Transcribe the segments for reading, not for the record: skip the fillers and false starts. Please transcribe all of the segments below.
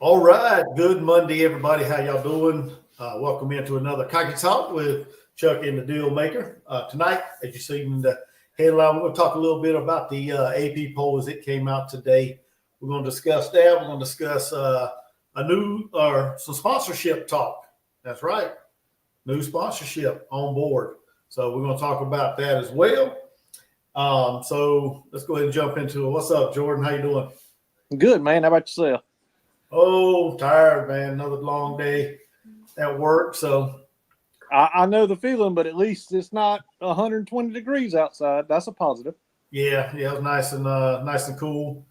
All right. Good Monday, everybody. How y'all doing? Welcome into another Cocky Talk with Chuck and the Deal Maker. Tonight, as you see in the headline, we're going to talk a little bit about the AP poll as it came out today. We're going to discuss that. We're going to discuss some sponsorship talk. That's right. New sponsorship on board. So we're going to talk about that as well. So let's go ahead and jump into it. What's up, Jordan? How you doing? Good, man. How about yourself? Oh, tired, man. Another long day at work. So I know the feeling, but at least it's not 120 degrees outside. That's a positive. Yeah, it was nice and cool,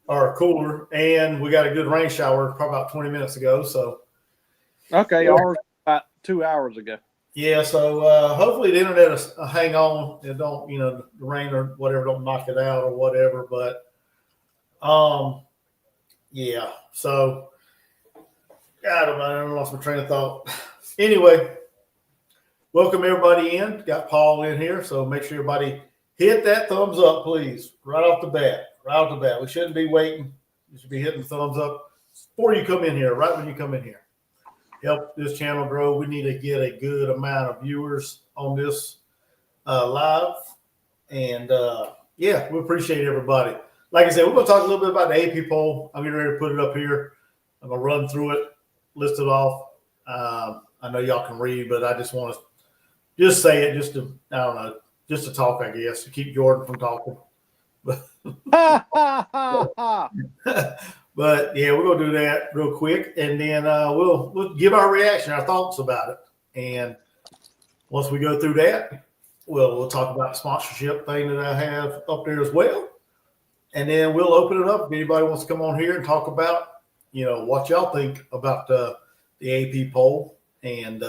or cooler, and we got a good rain shower probably about 20 minutes ago. So okay, ours about 2 hours ago. Yeah, so hopefully the internet will hang on. It don't, the rain or whatever don't knock it out or whatever. But yeah. So I don't know. I lost my train of thought. Anyway, welcome everybody in. Got Paul in here, so make sure everybody hit that thumbs up, please, right off the bat. Right off the bat. We shouldn't be waiting. You should be hitting the thumbs up before you come in here, right when you come in here. Help this channel grow. We need to get a good amount of viewers on this live. And, yeah, we appreciate everybody. Like I said, we're going to talk a little bit about the AP poll. I'm getting ready to put it up here. I'm going to run through it, list it off. I know y'all can read, but I just want to just say it just to talk, I guess, to keep Jordan from talking. But yeah, we're gonna do that real quick, and then we'll give our reaction, our thoughts about it. And once we go through that, we'll talk about the sponsorship thing that I have up there as well. And then we'll open it up if anybody wants to come on here and talk about, what y'all think about the AP poll and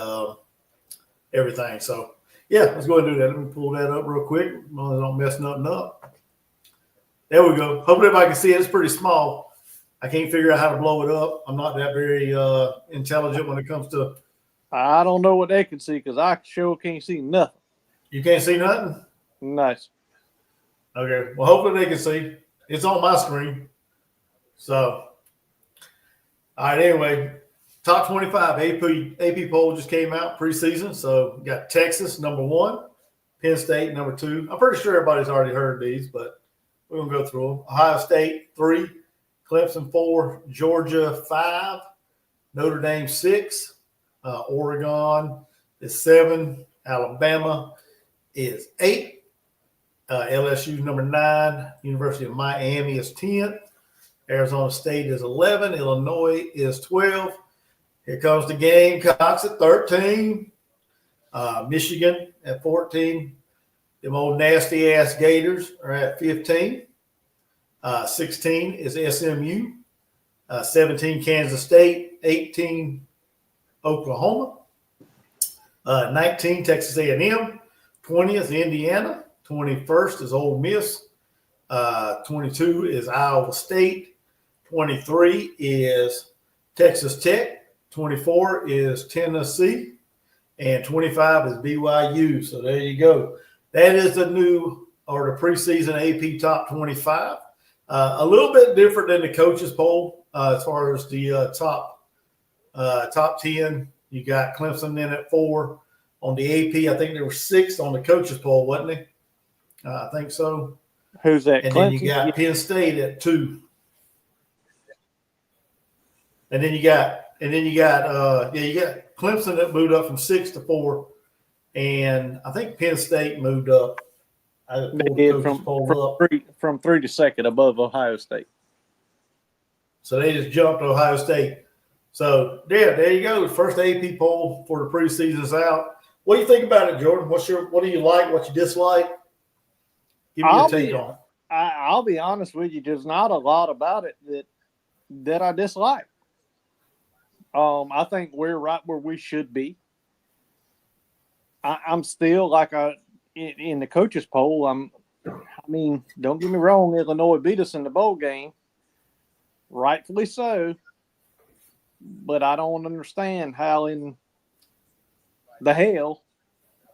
everything. So yeah, let's go ahead and do that. Let me pull that up real quick. I don't mess nothing up. There we go. Hopefully everybody can see it. It's pretty small. I can't figure out how to blow it up. I'm not that very intelligent when it comes to. I don't know what they can see because I sure can't see nothing. You can't see nothing? Nice. Okay. Well, hopefully they can see. It's on my screen. So, all right. Anyway, top 25 AP poll just came out preseason. So, we got Texas number 1, Penn State number 2. I'm pretty sure everybody's already heard these, but we're going to go through them. Ohio State 3. Clemson 4, Georgia 5, Notre Dame 6, Oregon is 7, Alabama is 8, LSU number 9, University of Miami is 10, Arizona State is 11, Illinois is 12. Here comes the Gamecocks at 13, Michigan at 14, them old nasty ass Gators are at 15. 16 is SMU, 17 Kansas State, 18 Oklahoma, 19 Texas A&M, 20 is Indiana, 21st is Ole Miss, 22 is Iowa State, 23 is Texas Tech, 24 is Tennessee, and 25 is BYU. So there you go. That is the preseason AP top 25. A little bit different than the coaches poll as far as the top 10. You got Clemson in at 4 on the AP. I think there were 6 on the coaches poll, wasn't it? I think so. Who's that? And Clemson? then you got Penn State at 2. And then you got Clemson that moved up from 6 to 4, and I think Penn State moved up. They did from 3 to 2nd above Ohio State. So they just jumped Ohio State. So yeah, there you go. First AP poll for the preseason is out. What do you think about it, Jordan? What do you like? What you dislike? Give me your take on it. I'll be honest with you. There's not a lot about it that I dislike. I think we're right where we should be. I'm still in the coaches poll. Don't get me wrong. Illinois beat us in the bowl game, rightfully so. But I don't understand how in the hell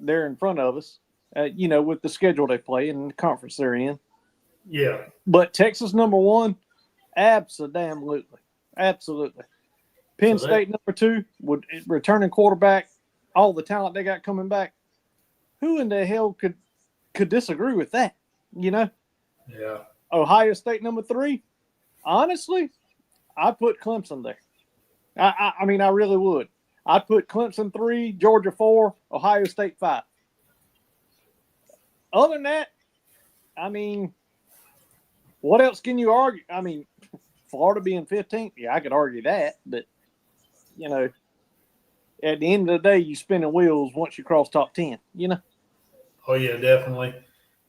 they're in front of us. With the schedule they play and the conference they're in. Yeah. But Texas number 1, absolutely. Penn So State number 2, would returning quarterback, all the talent they got coming back. Who in the hell could disagree with that? You know? Yeah. Ohio State number 3. Honestly, I'd put Clemson there. I mean, I really would. I'd put Clemson 3, Georgia 4, Ohio State 5. Other than that, I mean, what else can you argue? I mean, Florida being 15th, yeah, I could argue that. But, you know, at the end of the day, you spinning wheels once you cross top 10, you know? Oh, yeah, definitely.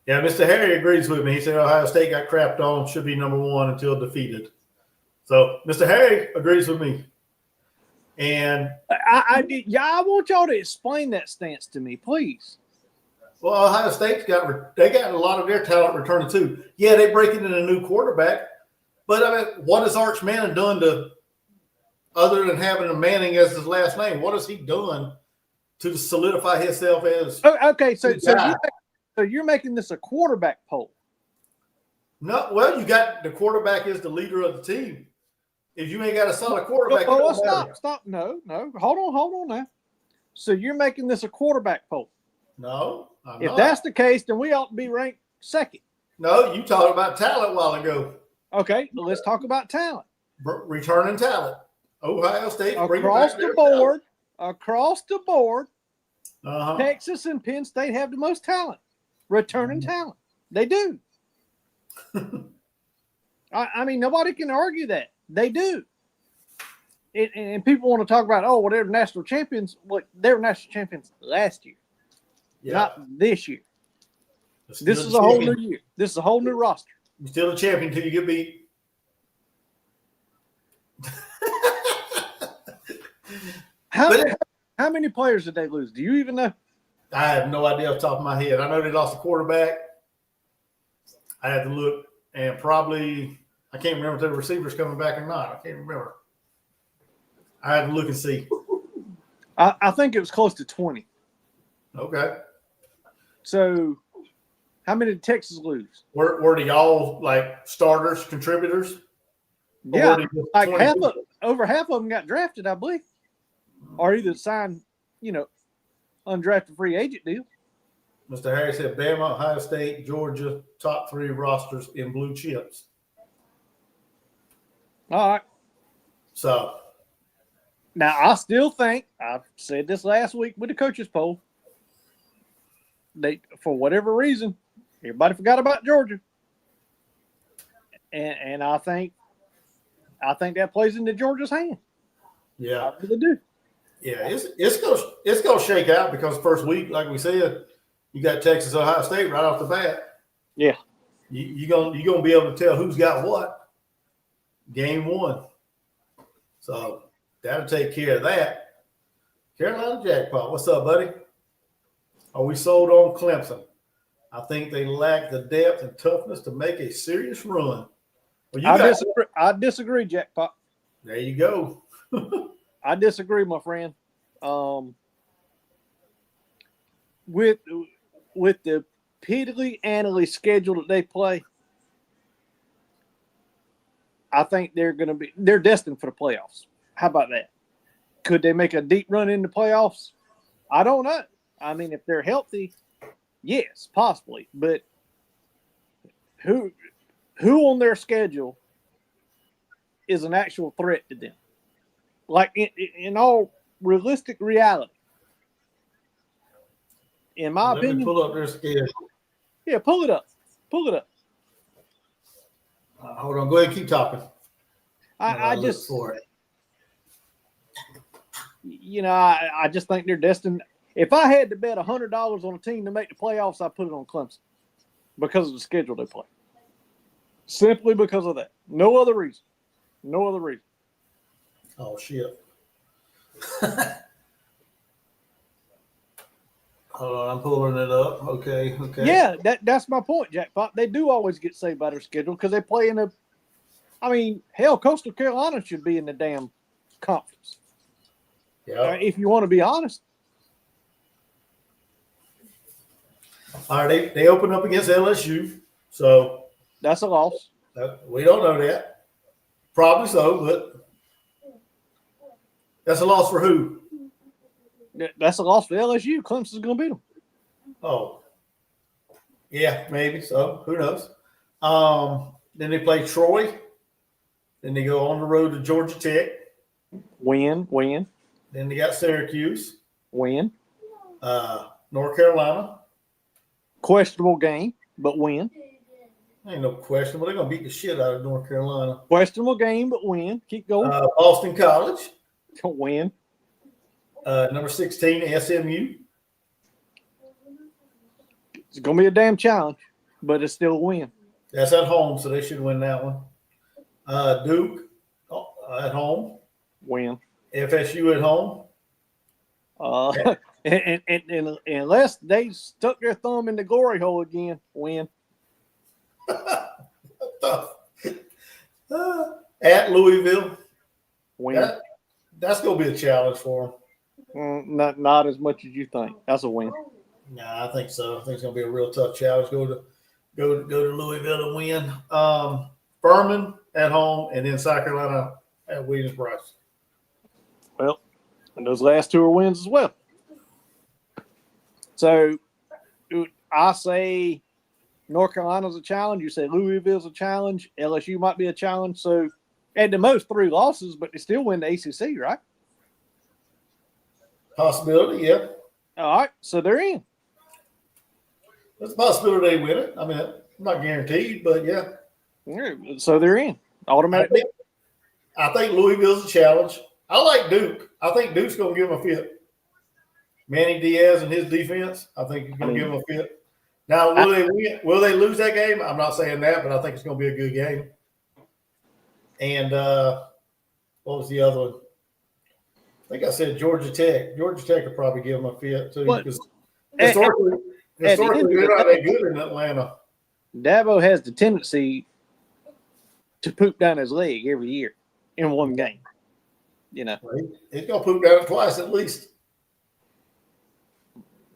Yeah, Mr. Harry agrees with me. He said Ohio State got crapped on, should be number 1 until defeated. So Mr. Harry agrees with me. And I want y'all to explain that stance to me, please. well, Ohio State's got a lot of their talent returning too. Yeah, they breaking in a new quarterback, but I mean, what has Arch Manning done to, other than having a Manning as his last name? What has he done to solidify himself as? Okay, so you're making this a quarterback poll. No, well, you got the quarterback is the leader of the team. If you ain't got a solid quarterback, stop. No. Hold on now. So you're making this a quarterback poll. No, if that's the case, then we ought to be ranked 2nd. No, you talked about talent a while ago. Okay, well, let's talk about talent. Returning talent. Ohio State across the board. Uh-huh. Texas and Penn State have the most talent. Returning talent. They do. I mean, nobody can argue that. They do. And people want to talk about, oh, well, they're national champions. Well, they were national champions last year, not this year. This is a whole new year. This is a whole new roster. You're still a champion until you get beat. How many players did they lose? Do you even know? I have no idea off the top of my head. I know they lost a quarterback. I had to look, and probably I can't remember if the receivers coming back or not. I can't remember. I had to look and see. I think it was close to 20. Okay. So, how many did Texas lose? Were they all like starters, contributors? Yeah, like over half of them got drafted, I believe, or either signed, undrafted free agent deal. Mr. Harris said Bama, Ohio State, Georgia, top 3 rosters in blue chips. All right. So now I still think, I said this last week with the coaches poll, they, for whatever reason, everybody forgot about Georgia. And I think that plays into Georgia's hand. Yeah. I really do. Yeah, it's gonna shake out because first week, like we said, you got Texas, Ohio State right off the bat. Yeah. You're gonna be able to tell who's got what. Game 1. So that'll take care of that. Carolina Jackpot, what's up, buddy? Are we sold on Clemson? I think they lack the depth and toughness to make a serious run. Well, I disagree, Jackpot. There you go. I disagree, my friend. With the piddly annally schedule that they play, I think they're destined for the playoffs. How about that? Could they make a deep run in the playoffs? I don't know. I mean, if they're healthy, yes, possibly. But who on their schedule is an actual threat to them? Like in all realistic reality, in my opinion. Let me pull up their schedule. Yeah, pull it up. Hold on. Go ahead and keep talking. I just for it. I just think they're destined. If I had to bet $100 on a team to make the playoffs, I put it on Clemson because of the schedule they play. Simply because of that. No other reason. Oh, shit. Hold on, I'm pulling it up. Okay. Yeah, that's my point, Jackpot. They do always get saved by their schedule because they play in Coastal Carolina should be in the damn conference. Yeah. If you want to be honest. All right, they open up against LSU, so that's a loss. We don't know that. Probably so, but That's a loss for who? That's a loss for LSU. Clemson's going to beat them. Oh, yeah, maybe so. Who knows? Then they play Troy. Then they go on the road to Georgia Tech. Win. Then they got Syracuse. Win. North Carolina. Questionable game, but win. Ain't no question, but they're gonna beat the shit out of North Carolina. Questionable game, but win. Keep going. Boston College. Win. Number 16, SMU. It's going to be a damn challenge, but it's still a win. That's at home, so they should win that one. Duke at home. Win. FSU at home. And unless they stuck their thumb in the glory hole again, win. At Louisville. Win. That's going to be a challenge for them. Not as much as you think. That's a win. Nah, I think so. I think it's going to be a real tough challenge. Go to Louisville and win. Furman at home, and then South Carolina at Williams-Brice. Well, and those last two are wins as well. So I say North Carolina's a challenge. You say Louisville's a challenge. LSU might be a challenge. So at the most 3 losses, but they still win the ACC, right? Possibility, yeah. All right, so they're in. There's a possibility they win it. I mean, not guaranteed, but yeah. So they're in. Automatic. I think Louisville's a challenge. I like Duke. I think Duke's going to give them a fit. Manny Diaz and his defense, I think he's going to give them a fit. Now, will they win? Will they lose that game? I'm not saying that, but I think it's going to be a good game. And what was the other one? I think I said Georgia Tech. Georgia Tech will probably give them a fit too, because historically they're not that good in Atlanta. Dabo has the tendency to poop down his leg every year in one game. You know, he's gonna poop down it twice at least.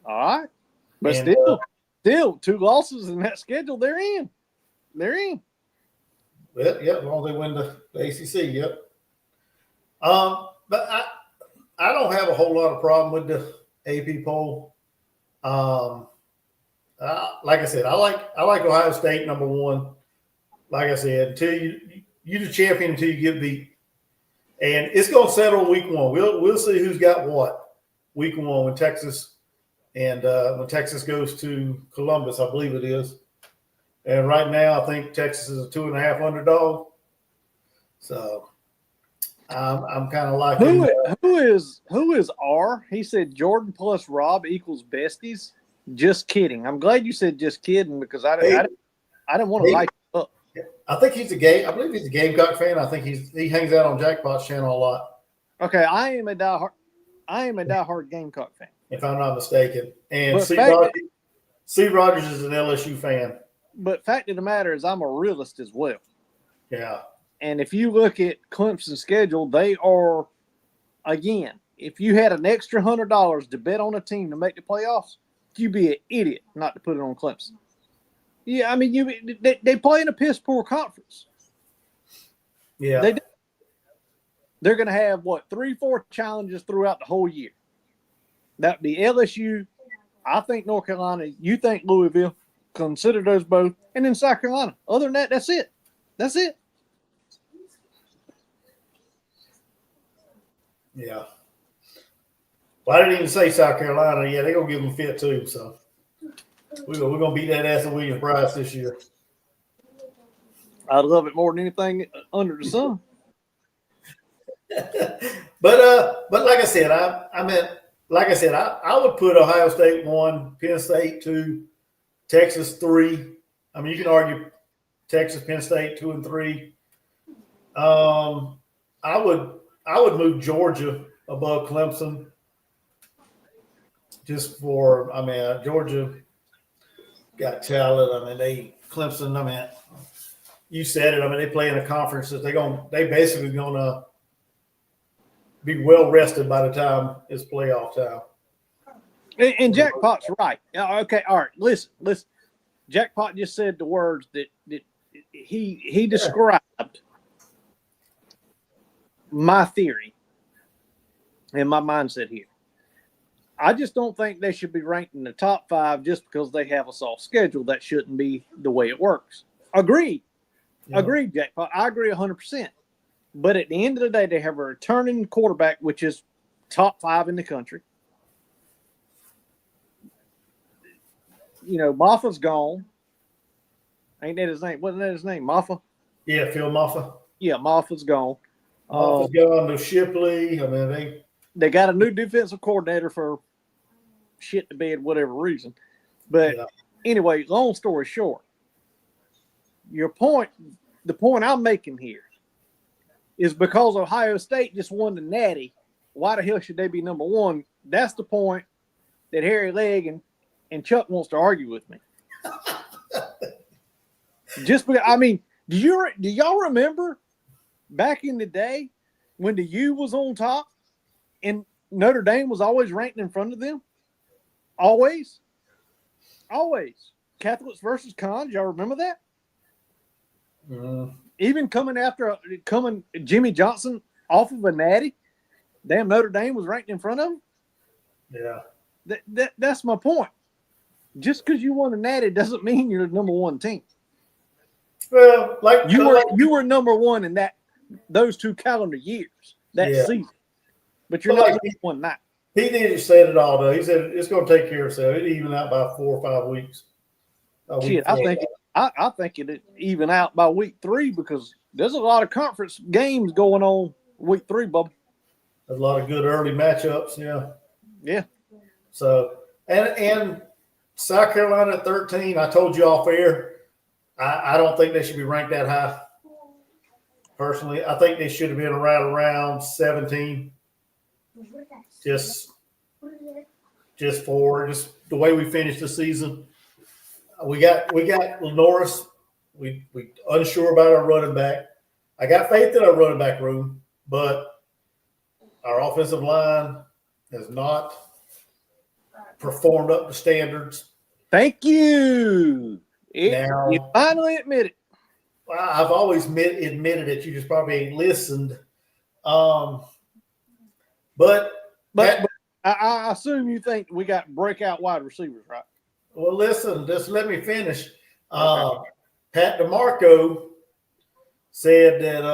All right, but and, still 2 losses in that schedule. They're in. They're in. Well, yeah, as long as they win the ACC, yep. But I don't have a whole lot of problem with the AP poll. Like I said, I like Ohio State number 1. Like I said, until you're the champion until you get beat, and it's gonna settle week 1. We'll see who's got what week 1 when Texas goes to Columbus, I believe it is. And right now, I think Texas is a 2.5 underdog. So I'm kind of like who is R? He said Jordan plus Rob equals besties. Just kidding. I'm glad you said just kidding because I didn't want to light you up. I think I believe he's a Gamecock fan. I think he hangs out on Jackpot's channel a lot. Okay, I am a diehard Gamecock fan, if I'm not mistaken. And C. Rogers is an LSU fan. But fact of the matter is, I'm a realist as well. Yeah. And if you look at Clemson's schedule, they are, again, if you had an extra $100 to bet on a team to make the playoffs, you'd be an idiot not to put it on Clemson. Yeah, I mean, they play in a piss poor conference. Yeah. They're going to have, 3-4 challenges throughout the whole year. That'd be LSU. I think North Carolina. You think Louisville. Consider those both. And then South Carolina. Other than that, that's it. That's it. Yeah. Well, I didn't even say South Carolina. Yeah, they're going to give them fit too. So we're going to beat that ass of Williams-Brice this year. I'd love it more than anything under the sun. But like I said, I would put Ohio State 1, Penn State 2, Texas 3. I mean, you can argue Texas, Penn State 2 and 3. I would move Georgia above Clemson. Just for, Georgia got talent. Clemson, you said it. They play in a conference that they basically gonna be well rested by the time it's playoff time. And Jackpot's right. Okay, all right. Listen. Jackpot just said the words that he described my theory. and my mindset here. I just don't think they should be ranked in the top 5 just because they have a soft schedule. That shouldn't be the way it works. Agreed. Yeah. Agreed, Jackpot. I agree 100%. But at the end of the day, they have a returning quarterback, which is top 5 in the country. Maffa's gone. Ain't that his name? Wasn't that his name? Maffa? Yeah, Phil Maffa. Yeah, Maffa's gone. Maffa's gone to Shipley. I mean, they got a new defensive coordinator for shit to bed, whatever reason. But anyway, long story short, the point I'm making here is because Ohio State just won the Natty, why the hell should they be number 1? That's the point that Harry Legg and Chuck wants to argue with me. Just because, I mean, do y'all remember back in the day when the U was on top and Notre Dame was always ranked in front of them? Always. Catholics versus Cons. Y'all remember that? Even coming Jimmy Johnson off of a natty, damn Notre Dame was ranked in front of him. Yeah. That's my point. Just because you won a natty doesn't mean you're the number 1 team. Well, you were number 1 in those 2 calendar years that season, but you're not number 1 now. He didn't say it all though. He said it's going to take care of itself. It even out by 4 or 5 weeks. Shit, I think it even out by week 3 because there's a lot of conference games going on week 3, Bubba. There's a lot of good early matchups. Yeah. So and South Carolina at 13. I told you off air. I don't think they should be ranked that high. Personally, I think they should have been around 17. Just for the way we finished the season. We got Norris. We unsure about our running back. I got faith in our running back room, but our offensive line has not performed up to standards. Thank you. Now, you finally admit it. I've always admitted it. You just probably ain't listened. But I assume you think we got breakout wide receivers, right? Well, listen, just let me finish. Okay. Pat DeMarco said that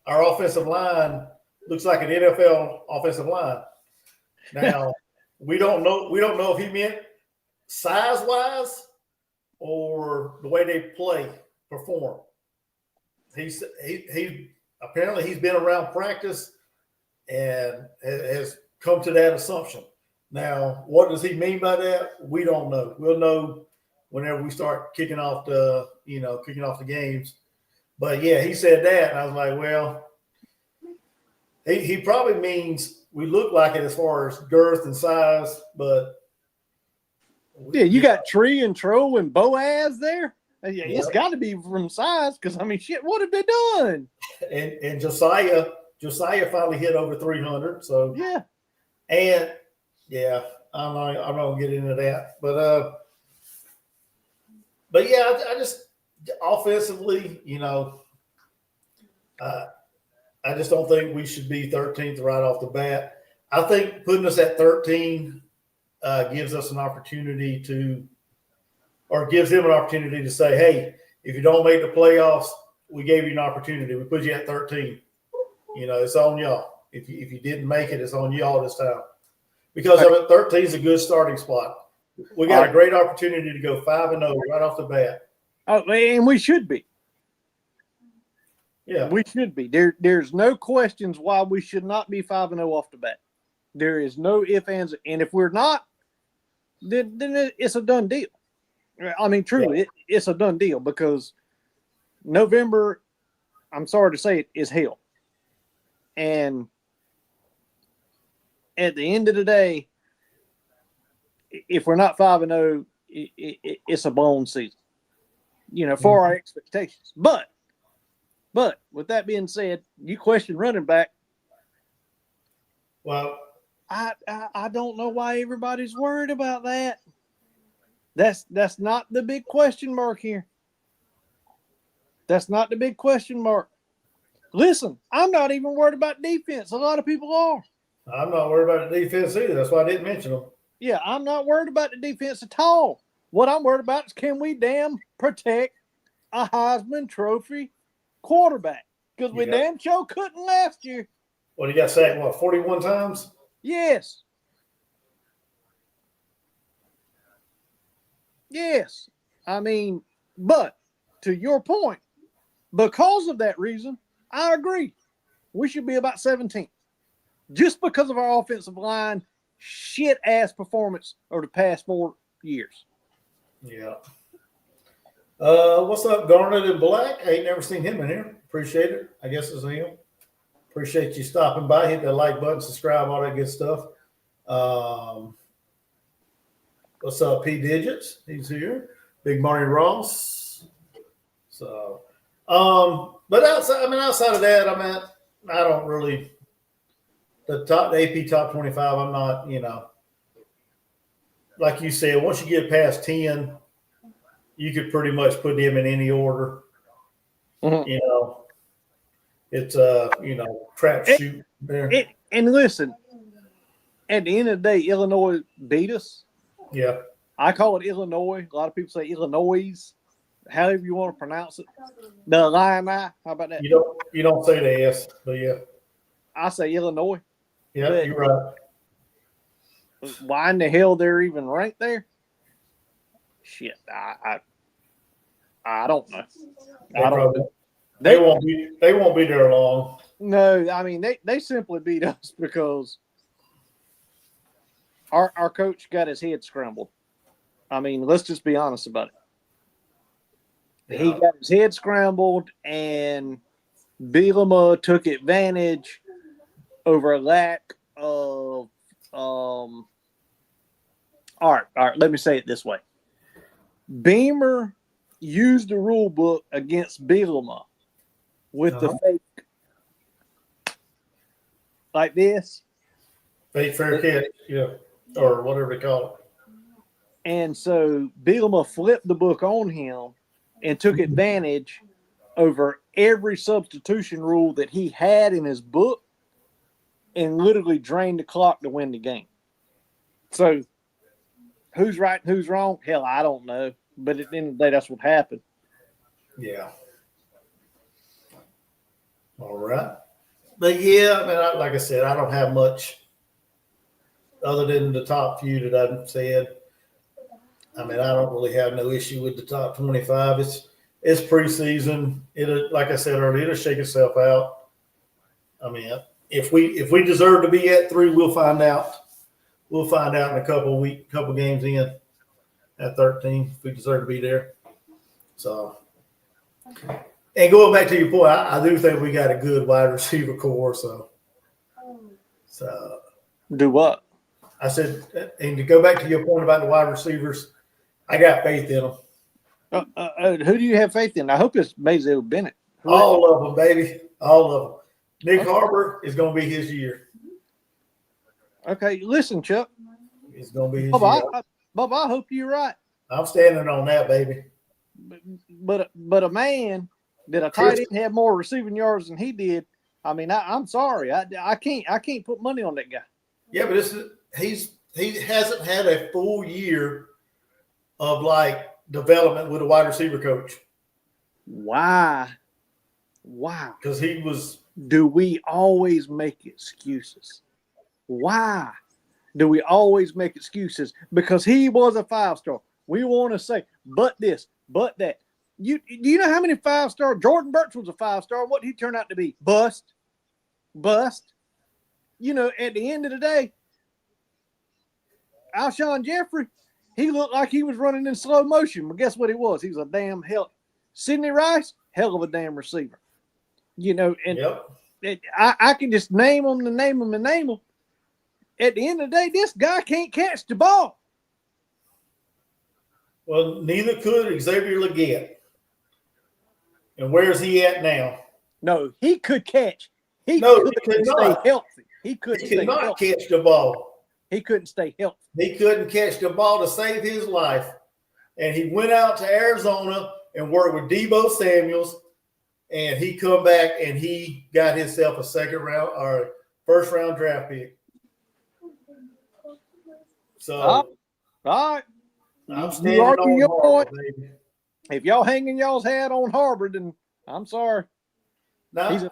our offensive line looks like an NFL offensive line. Now, we don't know if he meant size-wise or the way they perform. He apparently he's been around practice and has come to that assumption. Now, what does he mean by that? We don't know. We'll know whenever we start kicking off the games. But yeah, he said that, and I was like, well, he probably means we look like it as far as girth and size, but you got Tree and Tro and Boaz there. It's got to be from size because shit, what have they done? And Josiah finally hit over 300. So yeah, and yeah, I'm not gonna get into that, but yeah, I just offensively, I just don't think we should be 13th right off the bat. I think putting us at 13 gives us an opportunity gives him an opportunity to say, hey, if you don't make the playoffs, we gave you an opportunity. We put you at 13. It's on y'all. If you didn't make it, it's on y'all this time. Because 13 is a good starting spot. We got a great opportunity to go 5-0 right off the bat. Oh, and we should be. Yeah, we should be. There's no questions why we should not be 5-0 off the bat. There is no ifs, ands, and if we're not, then it's a done deal. Truly, it's a done deal because November, I'm sorry to say it, is hell. And at the end of the day, if we're not 5-0, it's a bone season, for our expectations. But with that being said, you question running back. Well, I don't know why everybody's worried about that. That's not the big question mark here. That's not the big question mark. Listen, I'm not even worried about defense. A lot of people are. I'm not worried about the defense either. That's why I didn't mention them. Yeah, I'm not worried about the defense at all. What I'm worried about is can we damn protect a Heisman Trophy quarterback? Because we damn sure couldn't last year. Well, he got sacked, 41 times? Yes. Yes. I mean, but to your point, because of that reason, I agree. We should be about 17th. Just because of our offensive line shit-ass performance over the past 4 years. Yeah. What's up, Garnet and Black? I ain't never seen him in here. Appreciate it. I guess it's him. Appreciate you stopping by. Hit that like button, subscribe, all that good stuff. What's up, P Digits? He's here. Big Marty Ross. So, but outside of that, I don't really the AP top 25. I'm not, like you said, once you get past 10, you could pretty much put them in any order. Mm-hmm. It's trap shoot there. And listen, at the end of the day, Illinois beat us. Yeah. I call it Illinois. A lot of people say Illinois. However you want to pronounce it. The Illini. How about that? You don't say the S, but yeah. I say Illinois. Yeah, but you're right. Why in the hell they're even ranked there? Shit, I don't know. They won't be there long. No, I mean they simply beat us because our coach got his head scrambled. I mean, let's just be honest about it. Yeah. He got his head scrambled, and Bielema took advantage over a lack of all right, let me say it this way. Beamer used the rule book against Bielema with the fake like this. Fake fair catch, yeah. Or whatever they call it. And so Bielema flipped the book on him and took advantage over every substitution rule that he had in his book and literally drained the clock to win the game. So who's right and who's wrong? Hell, I don't know. But at the end of the day, that's what happened. Yeah. All right. But yeah, like I said, I don't have much other than the top few that I've said. I don't really have no issue with the top 25. It's preseason. Like I said earlier, it'll shake itself out. If we deserve to be at 3, we'll find out. We'll find out in a couple games in at 13 if we deserve to be there. So, and going back to your point, I do think we got a good wide receiver core. So do what? I said, and to go back to your point about the wide receivers, I got faith in them. Who do you have faith in? I hope it's Mayzell Bennett. All of them, baby. All of them. Nick Harbor is going to be his year. Okay, listen, Chuck. It's going to be his year. Bob, I hope you're right. I'm standing on that, baby. But a man that a tight end had more receiving yards than he did. I'm sorry. I can't put money on that guy. Yeah, but he hasn't had a full year of development with a wide receiver coach. Why? Because he was. Do we always make excuses? Why do we always make excuses? Because he was a 5-star. We want to say, but this, but that. Do you know how many 5-star? Jordan Burks was a 5-star. What did he turn out to be? Bust. At the end of the day, Alshon Jeffrey, he looked like he was running in slow motion. But guess what he was? He was a damn hell. Sidney Rice, hell of a damn receiver. I can just name them. At the end of the day, this guy can't catch the ball. Well, neither could Xavier Legette. And where's he at now? No, he could catch. He could stay healthy. He could not catch the ball. He couldn't stay healthy. He couldn't catch the ball to save his life. And he went out to Arizona and worked with Deebo Samuels. And he come back and he got himself a second round or first round draft pick. So, all right. I'm You standing argue on your Harbor, point. baby. If y'all hanging y'all's hat on Harvard, then I'm sorry. No, He's a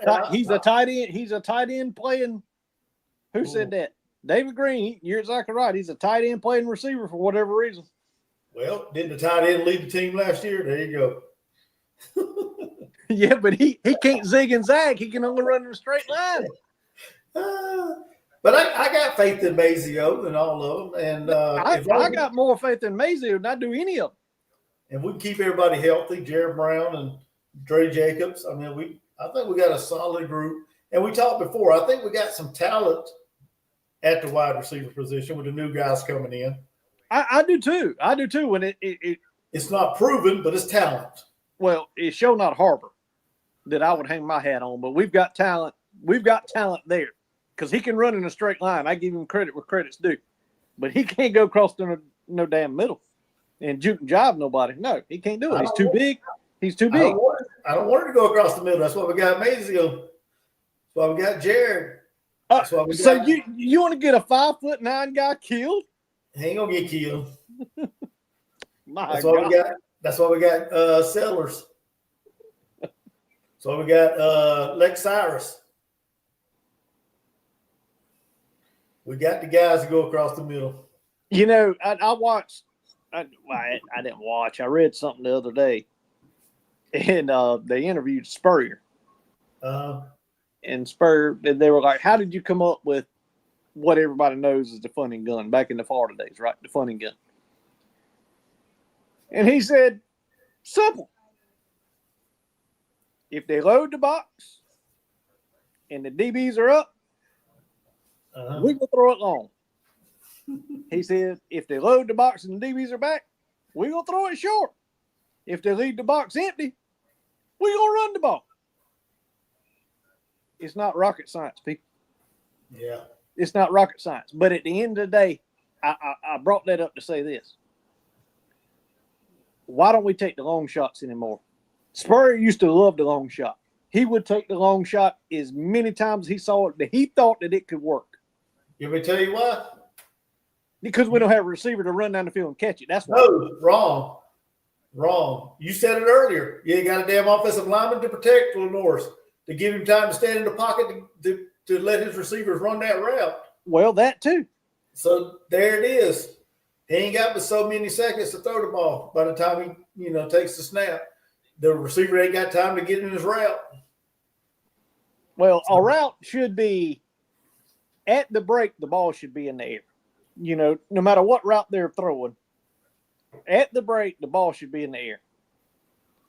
tight end. He's a tight end playing. Who said that? David Green. You're exactly right. He's a tight end playing receiver for whatever reason. well, didn't the tight end lead the team last year? There you go. Yeah, but he can't zig and zag. He can only run in a straight line. But I got faith in Mazio and all of them, and I got more faith in Mazio than I do any of them. And we can keep everybody healthy, Jared Brown and Dre Jacobs. I mean, I think we got a solid group. And we talked before, I think we got some talent at the wide receiver position with the new guys coming in. I do too. I do too. When it's not proven, but it's talent. Well, it's sure not Harbor that I would hang my hat on, but we've got talent. We've got talent there because he can run in a straight line. I give him credit where credit's due, but he can't go across no damn middle and juke and jive nobody. No, he can't do it. He's too big. He's too big. I don't want him to go across the middle. That's why we got Mazio. That's why we got Jared. So you want to get a 5'9" guy killed? He ain't gonna get killed. That's why we got Sellers. So we got Lex Cyrus. We got the guys to go across the middle. You know, I watched. I didn't watch. I read something the other day, and they interviewed Spurrier. And Spurrier, they were like, "How did you come up with what everybody knows is the funning gun back in the Florida days, right? The funning gun." And he said, "Simple. If they load the box and the DBs are up, we will throw it long." He said, if they load the box and the DBs are back, we will throw it short. If they leave the box empty, we gonna run the ball. It's not rocket science, people. Yeah. It's not rocket science. But at the end of the day, I brought that up to say this. Why don't we take the long shots anymore? Spurrier used to love the long shot. He would take the long shot as many times as he saw it that he thought that it could work. Let me tell you why. Because we don't have a receiver to run down the field and catch it. That's why. No, wrong. You said it earlier. You ain't got a damn offensive lineman to protect Norris, to give him time to stand in the pocket to let his receivers run that route. Well, that too. So there it is. He ain't got but so many seconds to throw the ball by the time he, takes the snap. The receiver ain't got time to get in his route. Well, a route should be at the break, the ball should be in the air. No matter what route they're throwing, at the break, the ball should be in the air.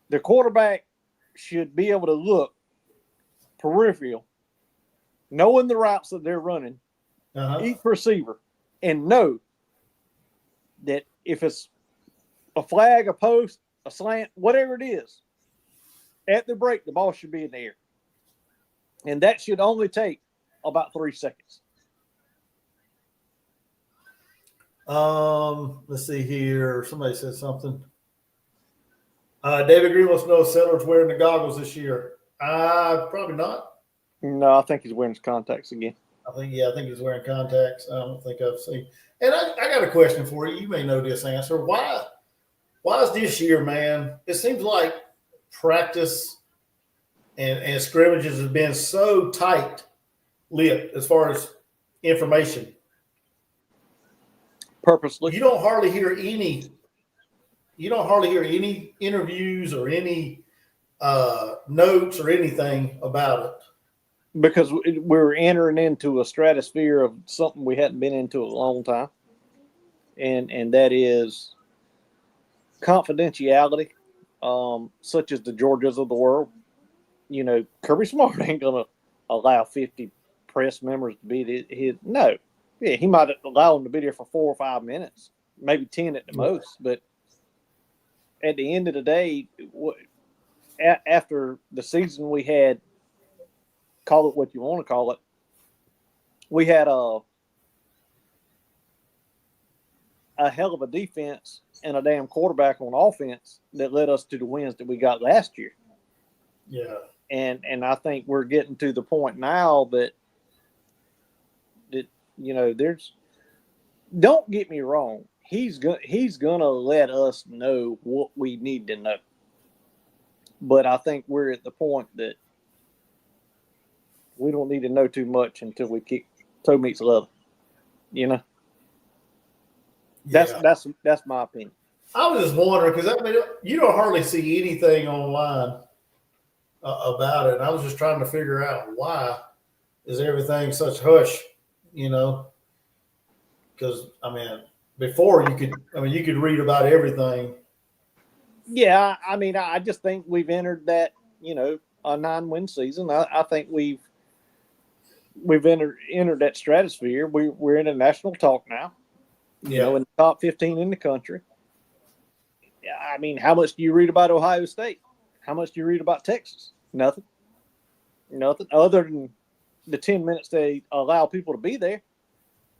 The quarterback should be able to look peripheral, knowing the routes that they're running, each receiver, and know that if it's a flag, a post, a slant, whatever it is, at the break, the ball should be in the air. And that should only take about 3 seconds. Let's see here. Somebody said something. David Green wants to know if Sellers wearing the goggles this year. Probably not. No, I think he's wearing his contacts again. I think he's wearing contacts. I don't think I've seen. And I got a question for you. You may know this answer. Why is this year, man? It seems like practice and scrimmages have been so tight-lipped as far as information. Purposely. You don't hardly hear any interviews or any notes or anything about it. Because we're entering into a stratosphere of something we hadn't been into a long time. And that is confidentiality, such as the Georgias of the world. Kirby Smart ain't going to allow 50 press members to be his. No. Yeah, he might allow them to be there for 4 or 5 minutes, maybe 10 at the most. But at the end of the day, after the season we had, call it what you want to call it, we had a hell of a defense and a damn quarterback on offense that led us to the wins that we got last year. Yeah. And I think we're getting to the point now that there's don't get me wrong. He's gonna let us know what we need to know. But I think we're at the point that we don't need to know too much until we kick toe meets leather. You know, Yeah. that's my opinion. I was just wondering because I mean, you don't hardly see anything online about it. And I was just trying to figure out why is everything such hush, you know? Because I mean, before you could read about everything. Yeah, I mean, I just think we've entered that, a 9-win season. I think we've entered that stratosphere. We're in a national talk now. Yeah. In the top 15 in the country. Yeah, I mean, how much do you read about Ohio State? How much do you read about Texas? Nothing. Nothing other than the 10 minutes they allow people to be there.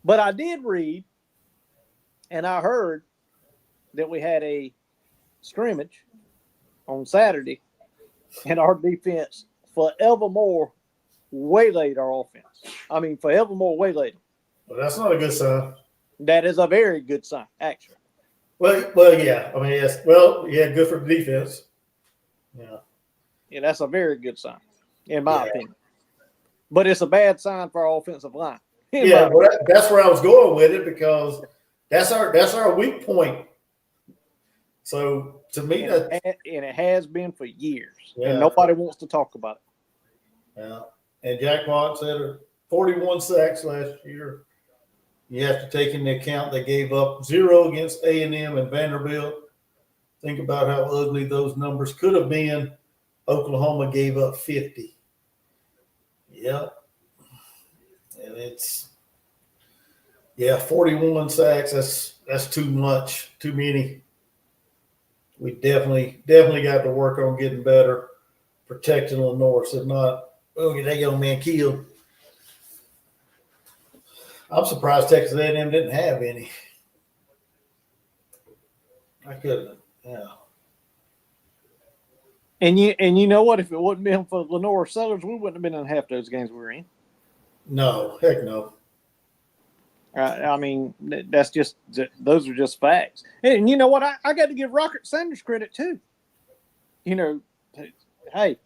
But I did read, and I heard that we had a scrimmage on Saturday, and our defense forevermore waylaid our offense. I mean, forevermore waylaid. Well, that's not a good sign. That is a very good sign, actually. Well, yeah. I mean, yes. Well, yeah, good for the defense. Yeah. Yeah, that's a very good sign, in my opinion. But it's a bad sign for our offensive line. Yeah, well, that's where I was going with it because that's our weak point. So to me, and it has been for years, Yeah. and nobody wants to talk about it. Yeah, and Jack Watt said 41 sacks last year. You have to take into account they gave up 0 against A&M and Vanderbilt. Think about how ugly those numbers could have been. Oklahoma gave up 50. Yep. And it's 41 sacks. That's too much, too many. We definitely got to work on getting better, protecting Lenore. So if not, we'll get that young man killed. I'm surprised Texas A&M didn't have any. I couldn't. Yeah. And you know what? If it wouldn't been for Lenore Sellers, we wouldn't have been in half those games we were in. No, heck no. I mean, those are just facts. And you know what? I got to give Rocket Sanders credit too. Hey,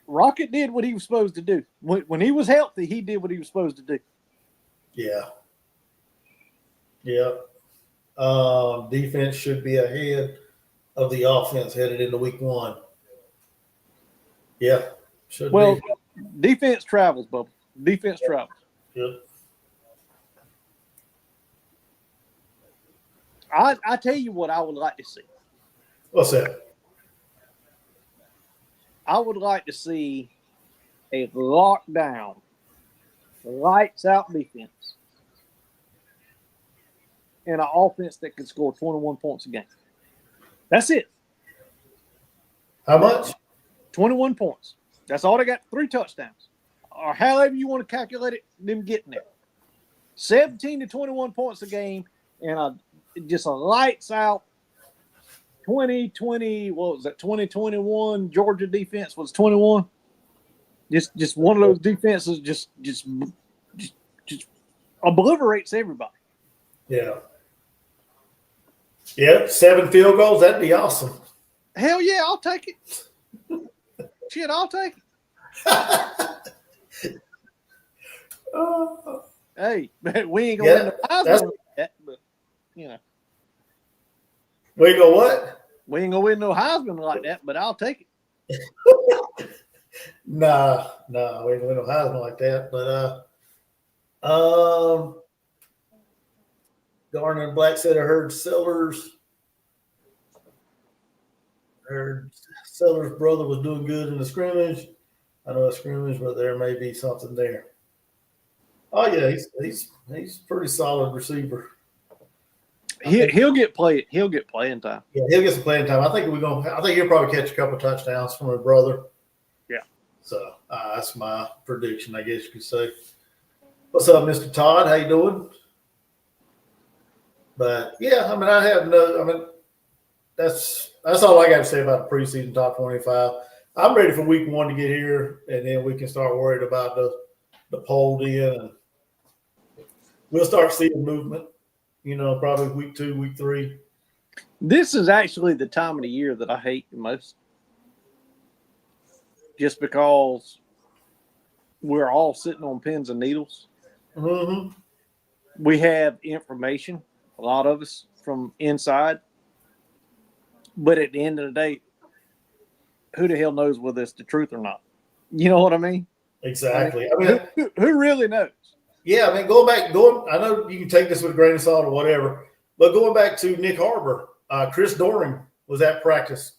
Rocket did what he was supposed to do. When he was healthy, he did what he was supposed to do. Yeah. Yeah. Defense should be ahead of the offense headed into week 1. Yeah. Should be. Defense travels, Bubba. Defense travels. Yep. I tell you what I would like to see. What's that? I would like to see a lockdown, lights out defense, and an offense that can score 21 points a game. That's it. How much? 21 points. That's all they got. 3 touchdowns. Or however you want to calculate it, them getting there. 17 to 21 points a game and just a lights out 2021 Georgia defense was 21. Just one of those defenses just obliterates everybody. Yeah. Yeah, 7 field goals, that'd be awesome. Hell yeah, I'll take it. Shit, I'll take it. Hey, we ain't gonna win the Heisman like that, but we ain't gonna what? We ain't gonna win no Heisman like that, but I'll take it. Nah, we ain't gonna win no Heisman like that. But Garner Black said I heard Sellers' brother was doing good in the scrimmage. I know a scrimmage, but there may be something there. Oh yeah, he's pretty solid receiver. He'll get play. He'll get playing time. Yeah, he'll get some playing time. I think he'll probably catch a couple touchdowns from his brother. Yeah. So that's my prediction, I guess you could say. What's up, Mr. Todd? How you doing? But yeah, that's all I got to say about the preseason top 25. I'm ready for week 1 to get here, and then we can start worried about the poll then, and we'll start seeing movement. probably week 2, week 3. This is actually the time of the year that I hate the most. Just because we're all sitting on pins and needles. Mm-hmm. We have information, a lot of us, from inside. But at the end of the day, who the hell knows whether it's the truth or not? You know what I mean? Exactly. Who really knows? Yeah, I mean, I know you can take this with a grain of salt or whatever, but going back to Nick Harbor, Chris Doring was at practice,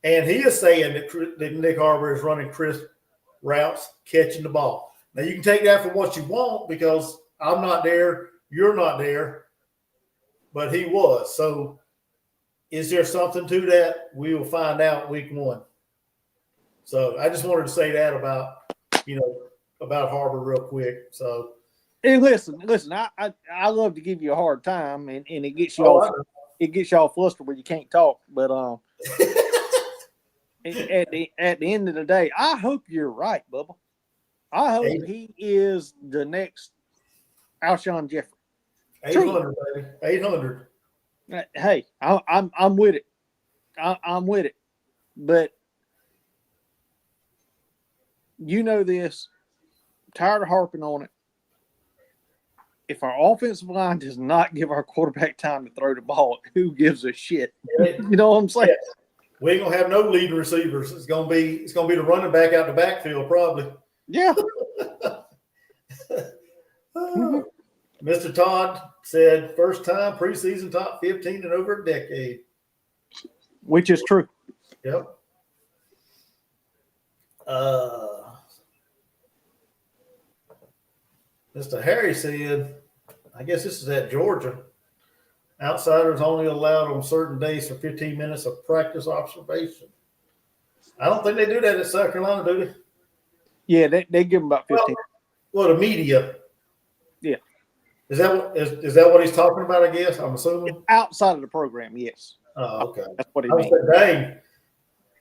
and he is saying that Nick Harbor is running crisp routes, catching the ball. Now, you can take that for what you want because I'm not there, you're not there, but he was. So, is there something to that? We will find out week 1. So, I just wanted to say that about Harbor real quick. So, hey, listen. I love to give you a hard time, and it gets you all flustered where you can't talk. But at the end of the day, I hope you're right, Bubba. I hope he is the next Alshon Jeffrey. 800, baby, 800. Hey, I'm with it. I'm with it. But you know this. I'm tired of harping on it. If our offensive line does not give our quarterback time to throw the ball, who gives a shit? You know what I'm saying? Yeah. We ain't gonna have no leading receivers. It's gonna be the running back out the backfield, probably. Yeah. Mr. Todd said first time preseason top 15 in over a decade. Which is true. Yep. Mr. Harry said, I guess this is at Georgia. Outsiders only allowed on certain days for 15 minutes of practice observation. I don't think they do that at South Carolina, do they? Yeah, they give them about 15. Well, the media. Yeah. Is that what he's talking about, I guess? I'm assuming? Outside of the program, yes. Oh, okay. That's what he I was means. saying,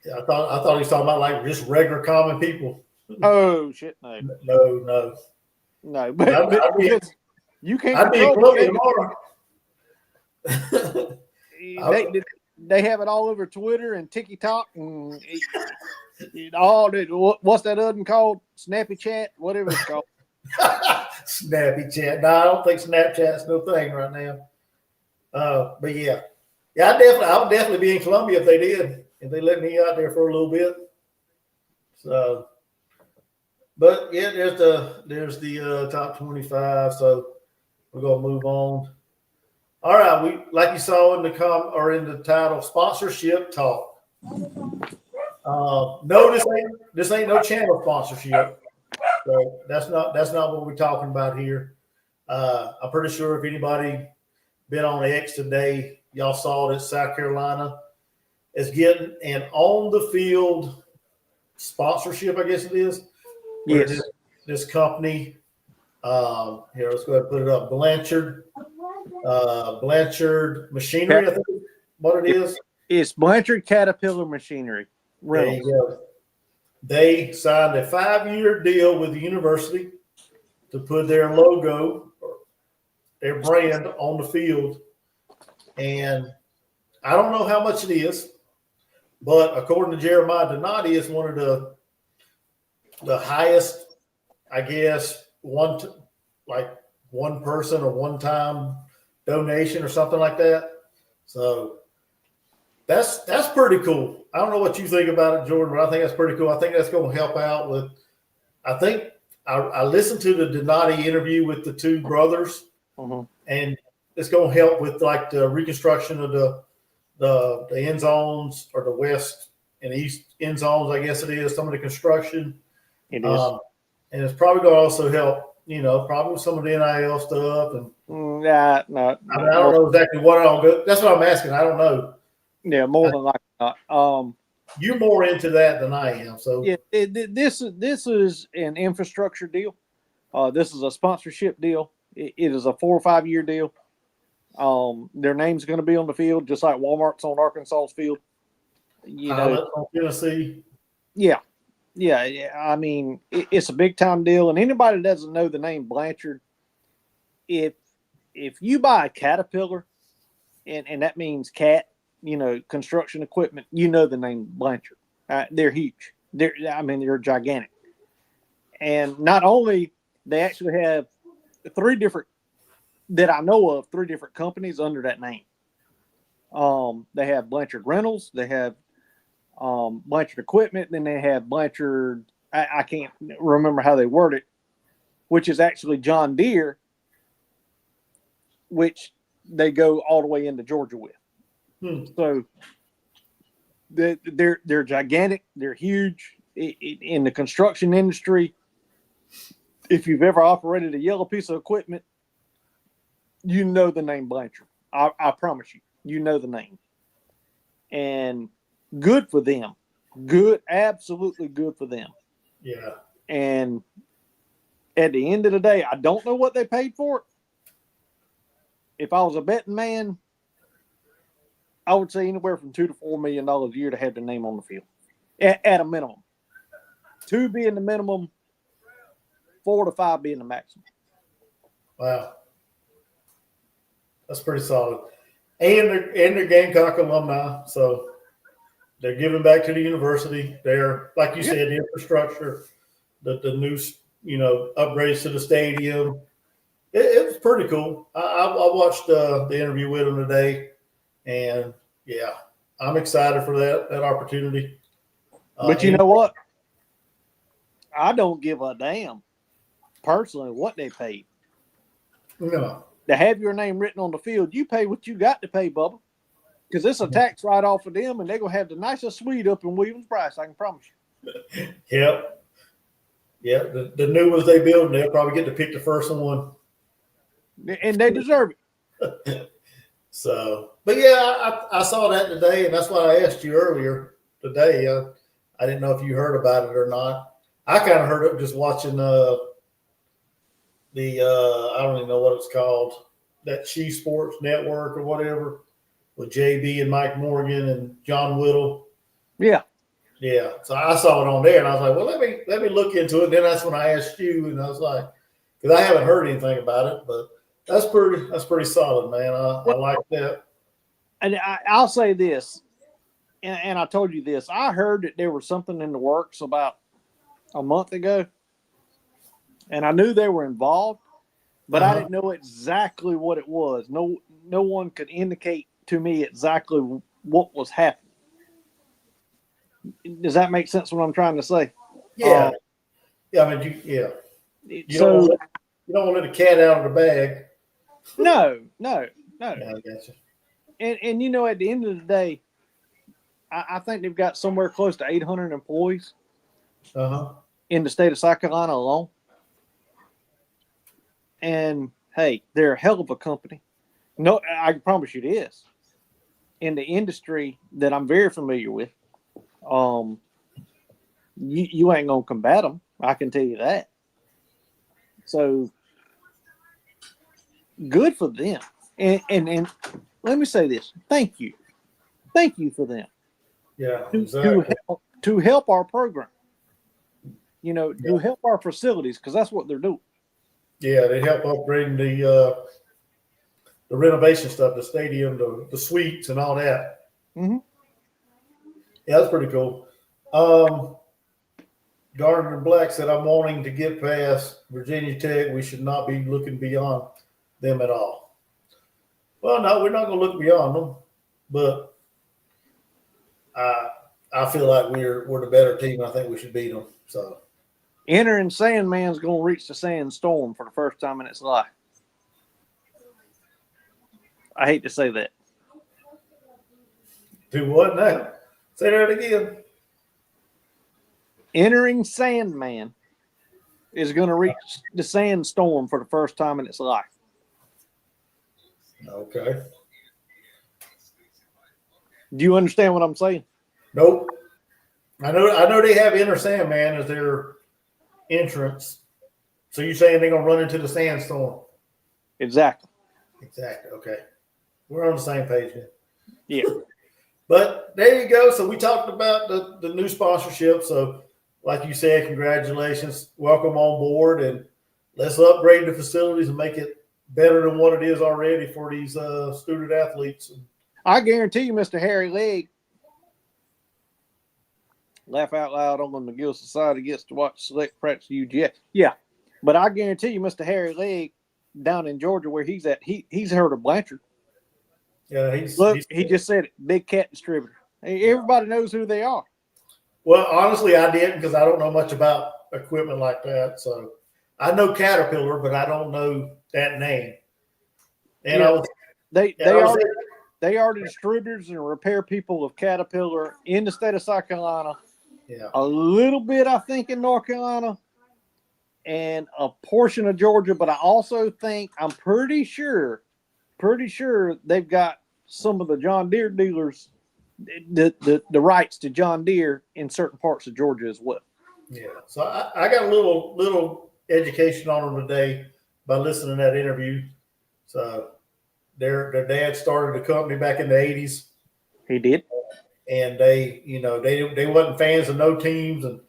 dang. I thought he was talking about like just regular common people. Oh, shit, no. No. But you can't I'd be in Columbia tomorrow. They have it all over Twitter and TikTok and all that. What's that other one called? Snappy Chat, whatever it's called. Snappy Chat. No, I don't think Snapchat's no thing right now. But yeah, I would definitely be in Columbia if they let me out there for a little bit. So, but yeah, there's the top 25. So we're gonna move on. All right, we like you saw in the title, sponsorship talk. No, this ain't no channel sponsorship. So that's not what we're talking about here. I'm pretty sure if anybody been on X today, y'all saw that South Carolina is getting an on the field sponsorship, I guess it is. Yes. This company, here, let's go ahead and put it up. Blanchard Machinery, I think what it is. It's Blanchard Caterpillar Machinery. There you go. They signed a 5-year deal with the university to put their logo, their brand on the field. And I don't know how much it is, but according to Jeremiah Donati, it's one of the highest, I guess, one person or one-time donation or something like that. So that's pretty cool. I don't know what you think about it, Jordan, but I think that's pretty cool. I think that's going to help out with. I think I listened to the Donati interview with the two brothers, and it's going to help with like the reconstruction of the end zones or the west and east end zones. I guess it is some of the construction. It is, and it's probably going to also help. Probably with some of the NIL stuff and. No. I don't know exactly what I'll go. That's what I'm asking. I don't know. Yeah, more than likely not. You're more into that than I am. So yeah, this is an infrastructure deal. This is a sponsorship deal. It is a 4 or 5 year deal. Their name's going to be on the field, just like Walmart's on Arkansas's field. On Tennessee. Yeah. I mean, it's a big time deal, and anybody that doesn't know the name Blanchard, if if you buy a Caterpillar, and that means cat, construction equipment, the name Blanchard. They're huge. They're gigantic. And not only they actually have three different companies under that name. They have Blanchard Rentals, they have Blanchard Equipment, then they have Blanchard. I can't remember how they word it, which is actually John Deere, which they go all the way into Georgia with. So they're gigantic. They're huge in the construction industry. If you've ever operated a yellow piece of equipment, you know the name Blanchard. I promise you, the name. And good for them. Good, absolutely good for them. Yeah. And at the end of the day, I don't know what they paid for it. If I was a betting man, I would say anywhere from $2 to $4 million a year to have the name on the field, at a minimum. 2 being the minimum, 4 to 5 being the maximum. Wow, that's pretty solid. And they're Gamecock alumni, so they're giving back to the university. They're, like you said, the infrastructure, the new upgrades to the stadium. It was pretty cool. I watched the interview with them today, and yeah, I'm excited for that opportunity. But you know what? I don't give a damn, personally, what they paid. No. To have your name written on the field, you pay what you got to pay, Bubba, because it's a tax write-off for them, and they're going to have the nicest suite up in Williams-Brice, I can promise you. Yep. Yeah, the new ones they build, they'll probably get to pick the first one. And they deserve it. So, but yeah, I saw that today, and that's why I asked you earlier today. I didn't know if you heard about it or not. I kind of heard it just watching I don't even know what it's called, that Chief Sports Network or whatever, with JB and Mike Morgan and John Whittle. Yeah. Yeah. So I saw it on there, and I was like, well, let me look into it. And then that's when I asked you, and I was like, because I haven't heard anything about it, but that's pretty solid, man. I like that. And I'll say this, and I told you this. I heard that there was something in the works about a month ago, and I knew they were involved, but I didn't know exactly what it was. No one could indicate to me exactly what was happening. Does that make sense? What I'm trying to say? Yeah. I mean, you don't want to let the cat out of the bag. No. Yeah, I gotcha. And at the end of the day, I think they've got somewhere close to 800 employees in the state of South Carolina alone. And hey, they're a hell of a company. No, I can promise you it is. In the industry that I'm very familiar with, you ain't gonna combat them. I can tell you that. So good for them. And let me say this: thank you for them. Yeah, exactly. To help our program. To help our facilities, because that's what they're doing. Yeah, they help upgrade the renovation stuff, the stadium, the suites, and all that. Mm-hmm. Yeah, that's pretty cool. Gardner Black said, I'm wanting to get past Virginia Tech. We should not be looking beyond them at all. Well, no, we're not going to look beyond them, but I feel like we're the better team. I think we should beat them. So, Entering Sandman's going to reach the sandstorm for the first time in its life. I hate to say that. Do what now? Say that again. Entering Sandman is going to reach the sandstorm for the first time in its life. Okay. Do you understand what I'm saying? Nope. I know they have Enter Sandman as their entrance. So you're saying they're going to run into the sandstorm? Exactly. Okay. We're on the same page then. Yeah. But there you go. So we talked about the new sponsorship. So like you said, congratulations. Welcome on board, and let's upgrade the facilities and make it better than what it is already for these student athletes. I guarantee you, Mr. Harry Legg, laugh out loud on the McGill Society gets to watch select practice UGA. Yeah, but I guarantee you, Mr. Harry Legg down in Georgia where he's at, he's heard of Blanchard. Yeah, he just said it, Big Cat Distributor. Everybody knows who they are. Well, honestly, I didn't because I don't know much about equipment like that. So I know Caterpillar, but I don't know that name. And yeah, they are the distributors and repair people of Caterpillar in the state of South Carolina. Yeah, a little bit, I think, in North Carolina and a portion of Georgia, but I also think I'm pretty sure they've got some of the John Deere dealers, the rights to John Deere in certain parts of Georgia as well. Yeah. So I got a little education on them today by listening to that interview. So their dad started the company back in the 80s. He did. And they wasn't fans of no teams, and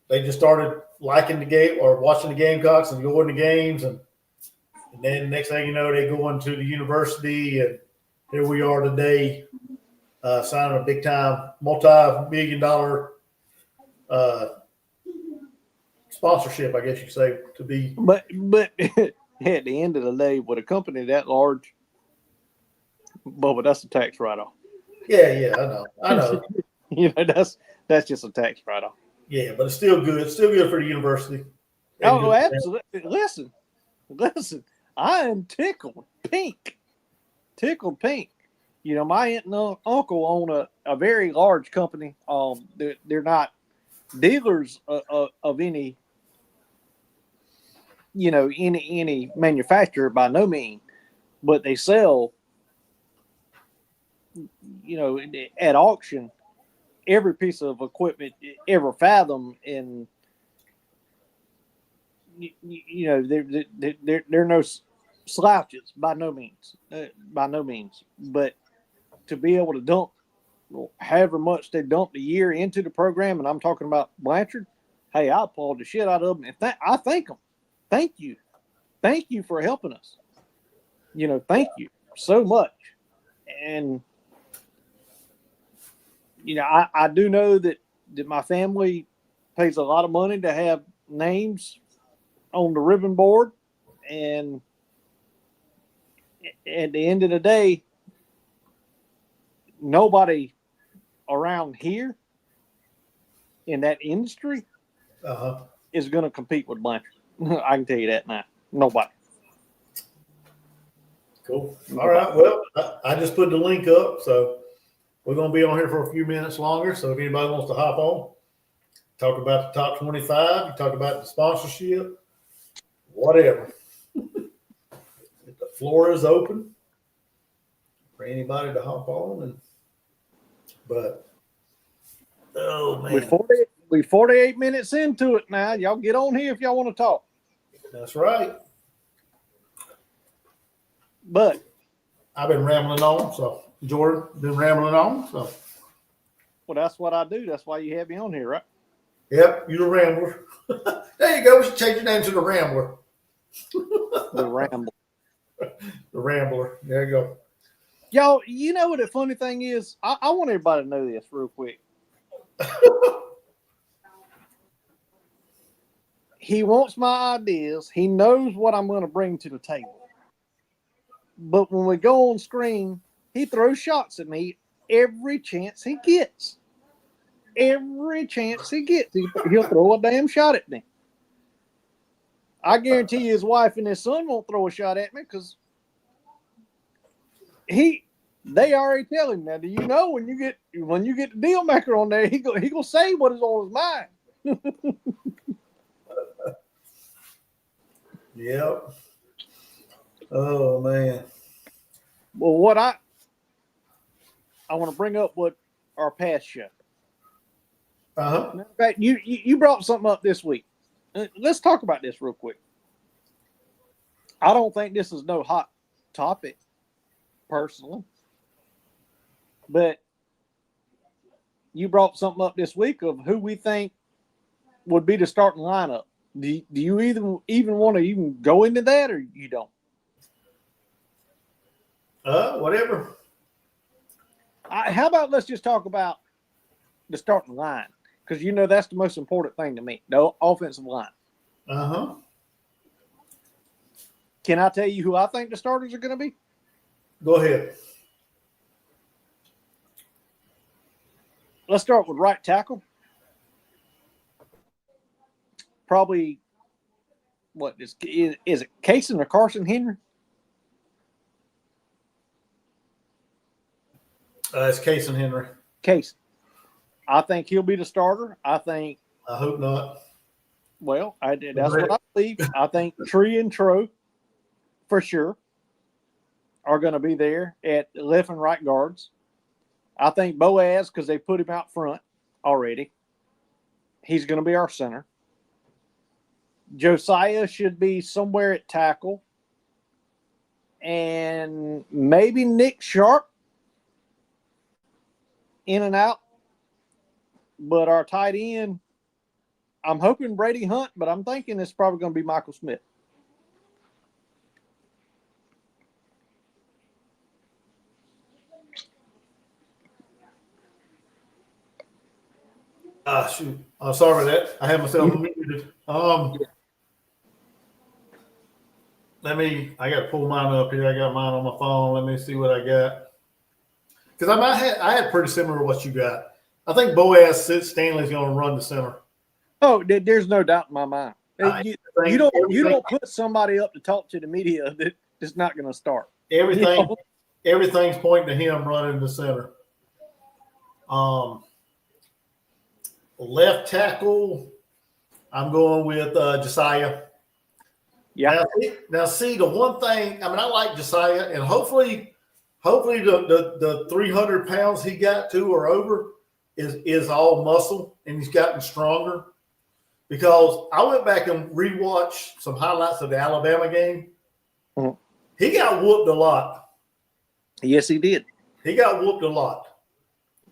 they just started liking the game or watching the Gamecocks and going to games, and then next thing you know, they go into the university, and here we are today, signing a big time, multi-million-dollar sponsorship, I guess you could say, to be. But at the end of the day, with a company that large, Bubba, that's a tax write-off. Yeah, I know. That's just a tax write-off. Yeah, but it's still good. It's still good for the university. Oh, absolutely. Listen. I am tickled pink. My aunt and uncle own a very large company. They're not dealers of any, any manufacturer by no means, but they sell, at auction, every piece of equipment ever fathom, and they're no slouches by no means. But to be able to dump however much they dumped a year into the program, and I'm talking about Blanchard, hey, I applaud the shit out of them, and I thank them. Thank you for helping us. Thank you so much. And I do know that my family pays a lot of money to have names on the ribbon board, and at the end of the day, nobody around here in that industry is going to compete with Blanchard. I can tell you that now. Nobody. Cool. All right. Well, I just put the link up, so we're going to be on here for a few minutes longer. So if anybody wants to hop on, talk about the top 25, talk about the sponsorship, whatever. The floor is open for anybody to hop on. Oh man, we're 48 minutes into it now. Y'all get on here if y'all want to talk. That's right. But I've been rambling on, so Jordan been rambling on, so. Well, that's what I do. That's why you have me on here, right? Yep, you're the Rambler. There you go. We should change your name to the Rambler. The Rambler. The Rambler. There you go. Y'all, you know what the funny thing is? I want everybody to know this real quick. He wants my ideas. He knows what I'm going to bring to the table. But when we go on screen, he throws shots at me every chance he gets. Every chance he gets, he'll throw a damn shot at me. I guarantee you his wife and his son won't throw a shot at me because they already tell him now. Do you know when you get the deal maker on there, he gonna say what is on his mind. Yep. Oh man. Well, what I want to bring up what our past show. In fact, you brought something up this week. Let's talk about this real quick. I don't think this is no hot topic, personally, but you brought something up this week of who we think would be the starting lineup. Do you even want to even go into that, or you don't? Whatever. How about let's just talk about the starting line, because that's the most important thing to me, the offensive line. Uh-huh. Can I tell you who I think the starters are going to be? Go ahead. Let's start with right tackle. Probably, what is it, Kaysen or Carson Henry? It's Case and Henry. Kaysen. I think he'll be the starter. I hope not. Well, that's what I believe. I think Tree and Tro, for sure, are going to be there at left and right guards. I think Boaz, because they put him out front already, he's going to be our center. Josiah should be somewhere at tackle. And maybe Nick Sharp in and out. But our tight end, I'm hoping Brady Hunt, but I'm thinking it's probably going to be Michael Smith. Shoot. I'm sorry for that. I had myself muted. I got to pull mine up here. I got mine on my phone. Let me see what I got. Because I had pretty similar to what you got. I think Boaz Stanley's going to run the center. Oh, there's no doubt in my mind. You don't put somebody up to talk to the media that's not going to start. Everything's pointing to him running the center. Left tackle, I'm going with Josiah. Yeah. Now, see, the one thing, I like Josiah, and hopefully the 300 pounds he got to or over is all muscle, and he's gotten stronger. Because I went back and rewatched some highlights of the Alabama game. Mm-hmm. He got whooped a lot. Yes, he did. He got whooped a lot.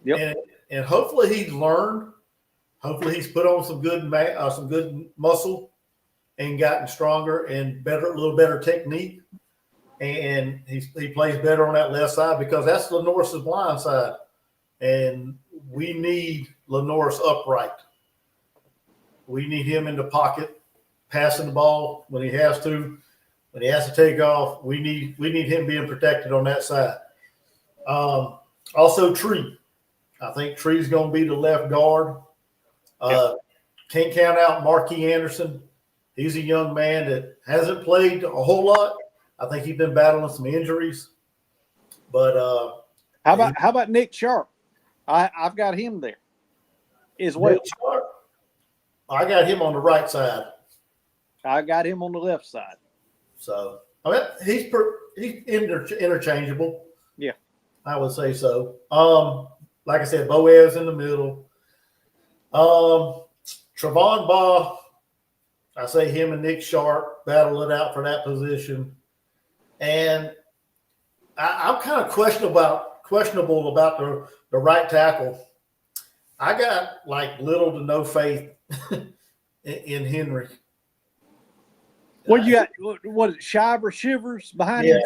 Yep. And hopefully he's learned. Hopefully he's put on some good muscle and gotten stronger and a little better technique. And he plays better on that left side because that's Lenoir's blind side. And we need Lenoir's upright. We need him in the pocket, passing the ball when he has to. When he has to take off, we need him being protected on that side. Also, Tree. I think Tree's going to be the left guard. Can't count out Marquis Anderson. He's a young man that hasn't played a whole lot. I think he's been battling some injuries. But how about Nick Sharp? I've got him there as well. Nick Sharp, I got him on the right side. I got him on the left side. So he's interchangeable. Yeah, I would say so. Like I said, Boaz in the middle. Travon Baugh, I say him and Nick Sharp battle it out for that position. And I'm kind of questionable about the right tackle. I got little to no faith in Henry. What you got? What is it, Shivers behind him?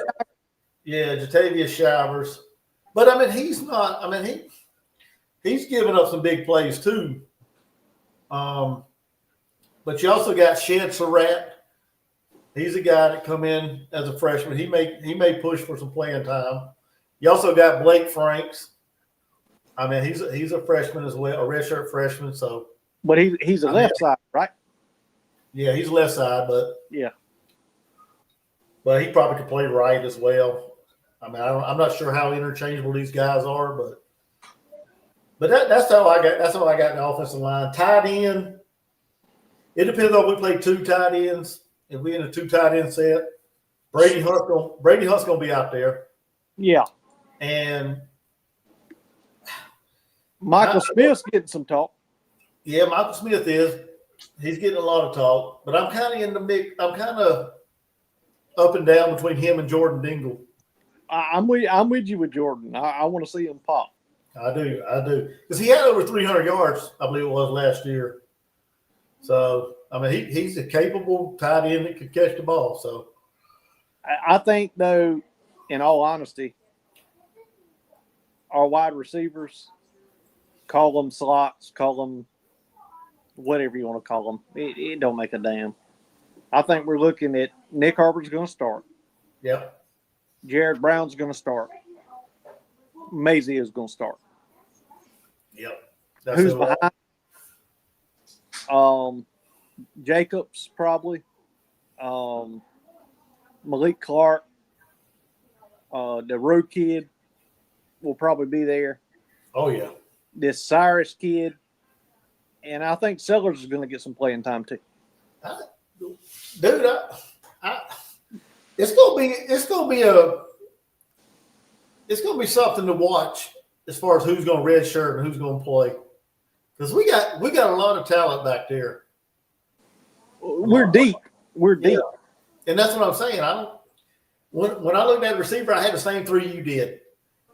Yeah, Jatavius Shivers. But he's not. He's given up some big plays too. But you also got Shed Surratt. He's a guy that come in as a freshman. He may push for some playing time. You also got Blake Franks. He's a freshman as well, a redshirt freshman. So, but he's a left side, right? Yeah, he's left side, but yeah, but he probably could play right as well. I'm not sure how interchangeable these guys are, but that's how I got. That's how I got in the offensive line. Tight end. It depends on if we play two tight ends. If we in a 2 tight end set, Brady Hunt's gonna be out there. Yeah, and Michael Smith's getting some talk. Yeah, Michael Smith is. He's getting a lot of talk, but I'm kind of in the mix. I'm kind of up and down between him and Jordan Dingle. I'm with you with Jordan. I want to see him pop. I do, because he had over 300 yards, I believe it was last year. So he's a capable tight end that could catch the ball. So I think though, in all honesty, our wide receivers, call them slots, call them whatever you want to call them. It don't make a damn. I think we're looking at Nick Harper's going to start. Yep. Jared Brown's going to start. Maisie is going to start. Yep. Who's behind? Jacobs probably. Malik Clark. The Rowe kid will probably be there. Oh, yeah. This Cyrus kid. And I think Sellers is going to get some playing time too. Dude, it's gonna be something to watch as far as who's going to redshirt and who's going to play, because we got a lot of talent back there. We're deep. We're deep, and that's what I'm saying. When I looked at receiver, I had the same three you did,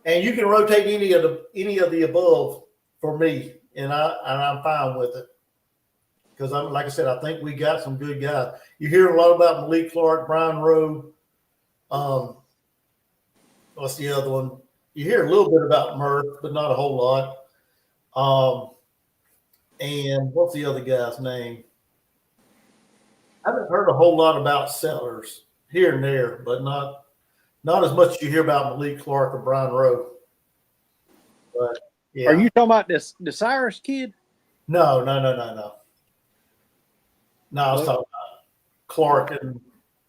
and you can rotate any of the above for me, and I'm fine with it. Because like I said, I think we got some good guys. You hear a lot about Malik Clark, Brian Rowe. What's the other one? You hear a little bit about Murph, but not a whole lot. And what's the other guy's name? I haven't heard a whole lot about Sellers here and there, but not as much as you hear about Malik Clark or Brian Rowe. But yeah. Are you talking about the Cyrus kid? No. No, I was talking about Clark and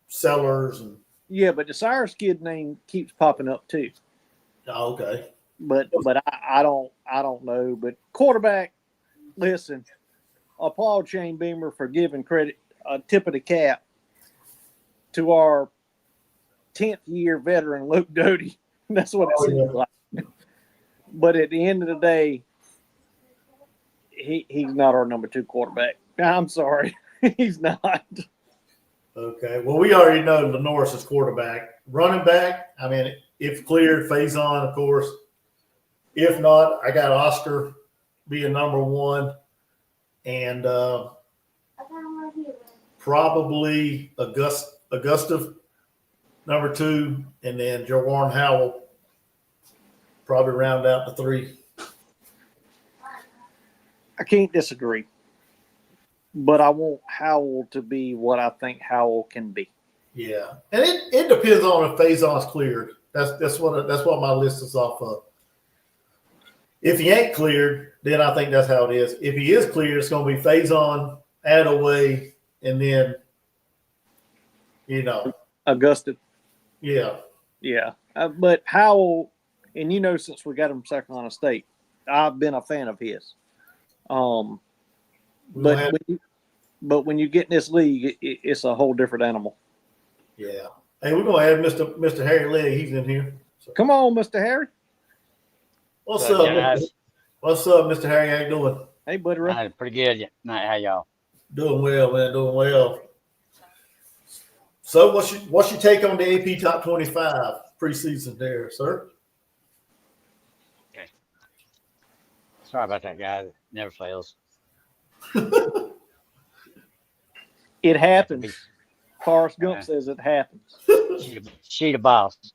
Sellers and. Yeah, but the Cyrus kid name keeps popping up too. Oh, okay. But I don't know. But quarterback, listen, applaud Shane Beamer for giving credit, a tip of the cap to our 10th year veteran Luke Doty. That's what it seems like. But at the end of the day, he's not our number 2 quarterback. I'm sorry. He's not. Okay. Well, we already know Lenoris is quarterback. Running back, I mean, if cleared, Faison, of course. If not, I got Oscar being number 1. And probably Augusta number 2. And then Jawan Howell probably round out the 3. I can't disagree. But I want Howell to be what I think Howell can be. Yeah, and it depends on if Faison's cleared. That's what my list is off of. If he ain't cleared, then I think that's how it is. If he is cleared, it's going to be Faison, Attaway, and then Augusta. Yeah. Yeah, but Howell, and since we got him from South Carolina State, I've been a fan of his. But when you get in this league, it's a whole different animal. Yeah. Hey, we're gonna add Mr. Harry Legg. He's in here. So. Come on, Mr. Harry. What's up, guys? What's up, Mr. Harry? How you doing? Hey, buddy. Pretty good. Night, how y'all? Doing well, man. Doing well. So, what's your take on the AP Top 25 preseason there, sir? Okay. Sorry about that, guys. It never fails. It happens. Forrest Gump says it happens. She the boss.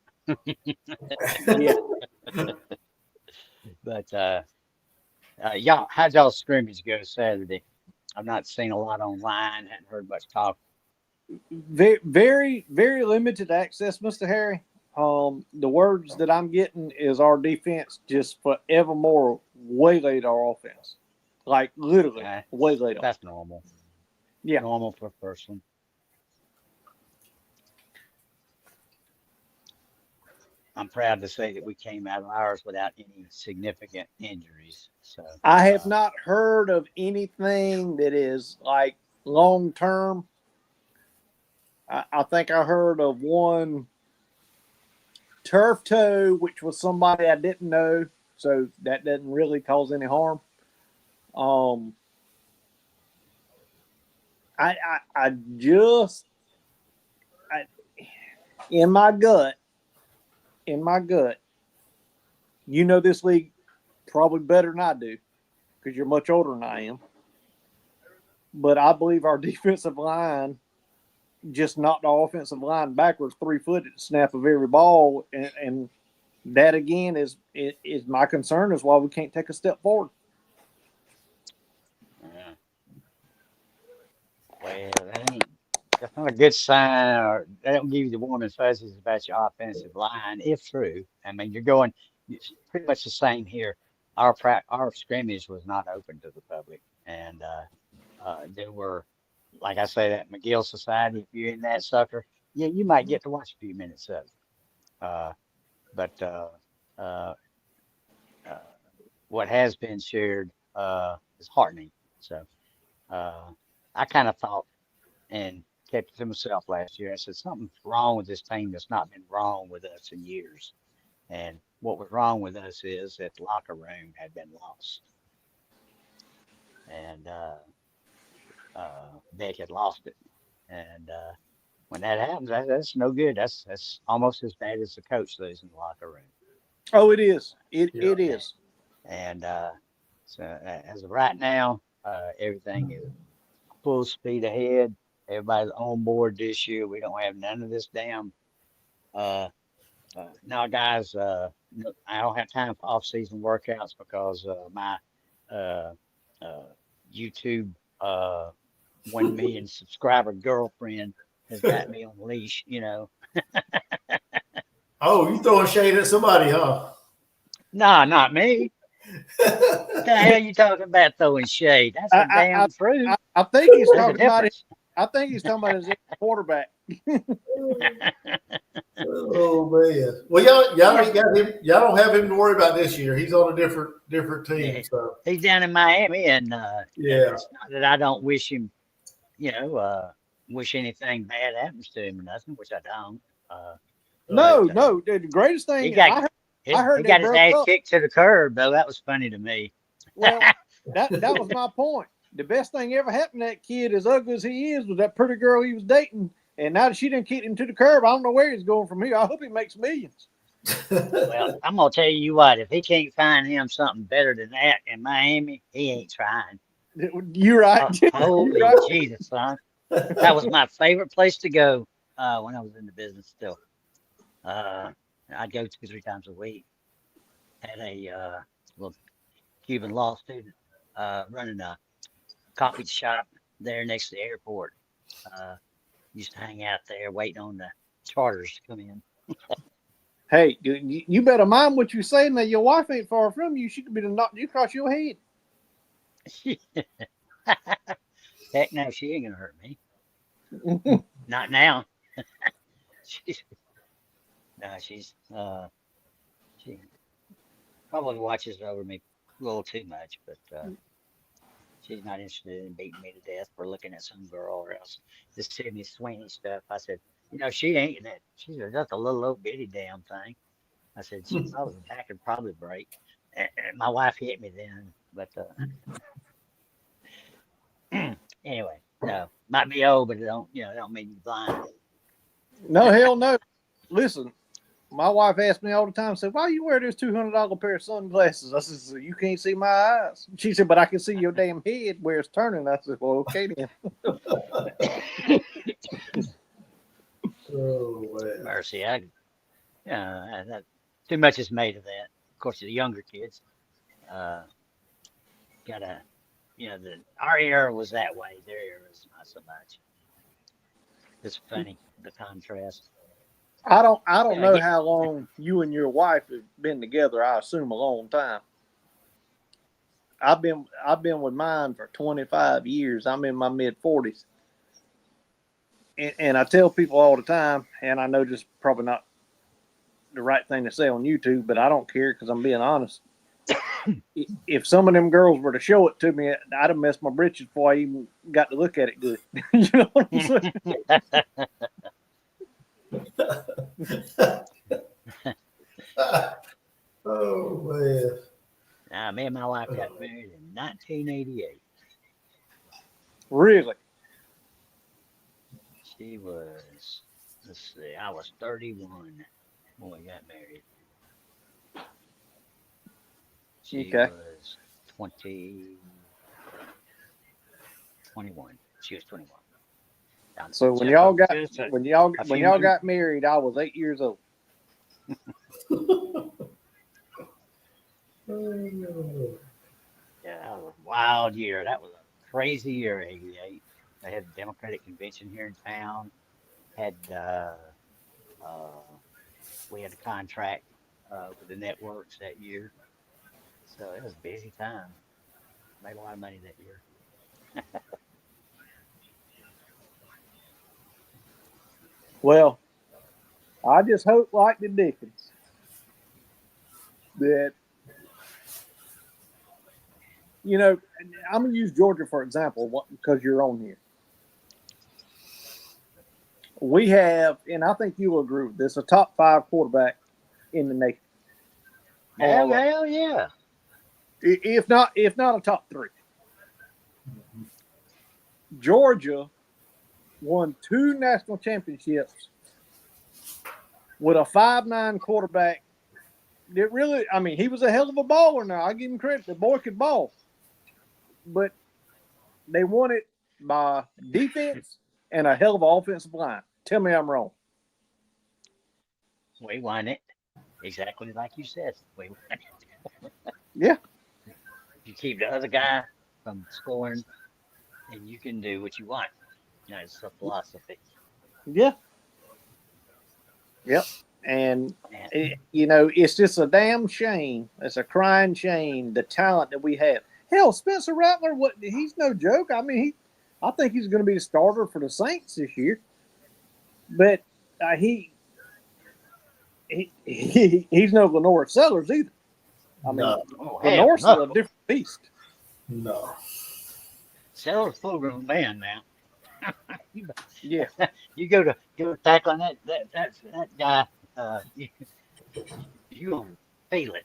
Yeah. But y'all, how'd y'all scrimmage go Saturday? I've not seen a lot online. Hadn't heard much talk. Very, very, very limited access, Mr. Harry. The words that I'm getting is our defense just forevermore waylaid our offense. Like literally waylaid. That's normal. Yeah. Normal for a person. I'm proud to say that we came out of ours without any significant injuries. So I have not heard of anything that is like long term. I think I heard of one turf toe, which was somebody I didn't know, so that doesn't really cause any harm. In my gut, this league probably better than I do because you're much older than I am. But I believe our defensive line just knock the offensive line backwards 3 foot at the snap of every ball, and that again is my concern is why we can't take a step forward. Yeah. Well, that's not a good sign, or they don't give you the warm and fuzzies about your offensive line, if true. I mean, it's pretty much the same here. Our scrimmage was not open to the public, and there were, like I say, that McGill Society. If you're in that sucker, yeah, you might get to watch a few minutes of it. Uh, but uh, uh, what has been shared is heartening. So uh, I kind of thought and kept it to myself last year. I said something's wrong with this team that's not been wrong with us in years. And what was wrong with us is that the locker room had been lost, and Beck had lost it. And when that happens, that's no good. That's almost as bad as the coach losing the locker room. Oh, it is. It Yeah. is. And so as of right now, everything is full speed ahead. Everybody's on board this year. We don't have none of this damn. Now, guys, I don't have time for off-season workouts because my uh, uh, YouTube 1 million subscriber girlfriend has got me on leash. Oh, you throwing shade at somebody, huh? Nah, not me. What the hell you talking about throwing shade? That's the damn truth. I think he's There's a talking about it. difference. I think he's talking about his quarterback. Oh man. Well, y'all ain't got him. Y'all don't have him to worry about this year. He's on a different team. Yeah. So He's down in Miami, and yeah. it's not that I don't wish him, wish anything bad happens to him or nothing, which I don't. No, But, no. The greatest he thing got I heard he they got his broke ass up. kicked to the curb, though. That was funny to me. Well, that was my point. The best thing ever happened to that kid, as ugly as he is, was that pretty girl he was dating. And now that she didn't kick him to the curb, I don't know where he's going from here. I hope he makes millions. Well, I'm gonna tell you what, if he can't find him something better than that in Miami, he ain't trying. You're right. Holy You're right. Jesus, son. That was my favorite place to go when I was in the business still. I'd go 2, 3 times a week. Had a little Cuban law student running a coffee shop there next to the airport. Used to hang out there waiting on the charters to come in. Hey, you better mind what you say. Now your wife ain't far from you. She could be to knock you across your head. Heck no, she ain't gonna hurt me. Not now. she's no, she probably watches over me a little too much, but she's not interested in beating me to death for looking at some girl or else this Sydney Sweeney stuff. I said, she ain't that. She's just a little old bitty damn thing. I said, if I was back, it'd probably break. And my wife hit me then, but anyway, no, might be old, but it don't mean you're blind. No, hell no. Listen, my wife asked me all the time, said, why you wear this $200 pair of sunglasses? I said, so you can't see my eyes. She said, but I can see your damn head where it's turning. I said, well, okay then. Oh man. Mercy, too much is made of that. Of course, the younger kids gotta, our era was that way. Their era is not so much. It's funny, the contrast. I don't know Yeah, how long you and your wife have been together. I assume a long time. I've been with mine for 25 years. I'm in my mid-40s. And I tell people all the time, and I know this is probably not the right thing to say on YouTube, but I don't care because I'm being honest. If some of them girls were to show it to me, I'd have messed my britches before I even got to look at it good. You know what I'm saying? Oh man. Now, me and my wife got married in 1988. Really? She was, let's see, I was 31 when we got married. She Okay. was 21. She was 21. So when Just a y'all few got married, I was 8 years old. Yeah, that was a wild year. That was a crazy year, '88. They had the Democratic convention here in town. Had uh, we had a contract with the networks that year, so it was a busy time. Made a lot of money that year. Well, I just hope, like the Dickens, that I'm gonna use Georgia for example because you're on here. We have, and I think you will agree with this, a top 5 quarterback in the nation. Hell yeah. If not a top 3. Georgia won 2 national championships with a 5'9" quarterback. It really, I mean, he was a hell of a baller. Now I give him credit; the boy could ball, but they won it by defense and a hell of an offensive line. Tell me I'm wrong. We won it exactly like you said. We won it. Yeah, You keep the other guy from scoring, and you can do what you want. That's the philosophy. yeah, yep. And And it's just a damn shame. It's a crying shame the talent that we have. Hell, Spencer Rattler, he's no joke. I mean, I think he's going to be the starter for the Saints this year. But he's no Lenore Sellers either. I mean, No, Lenore's no. a different beast. no. Sellers full grown man now. Yeah. You go tackling that guy, you'll feel it.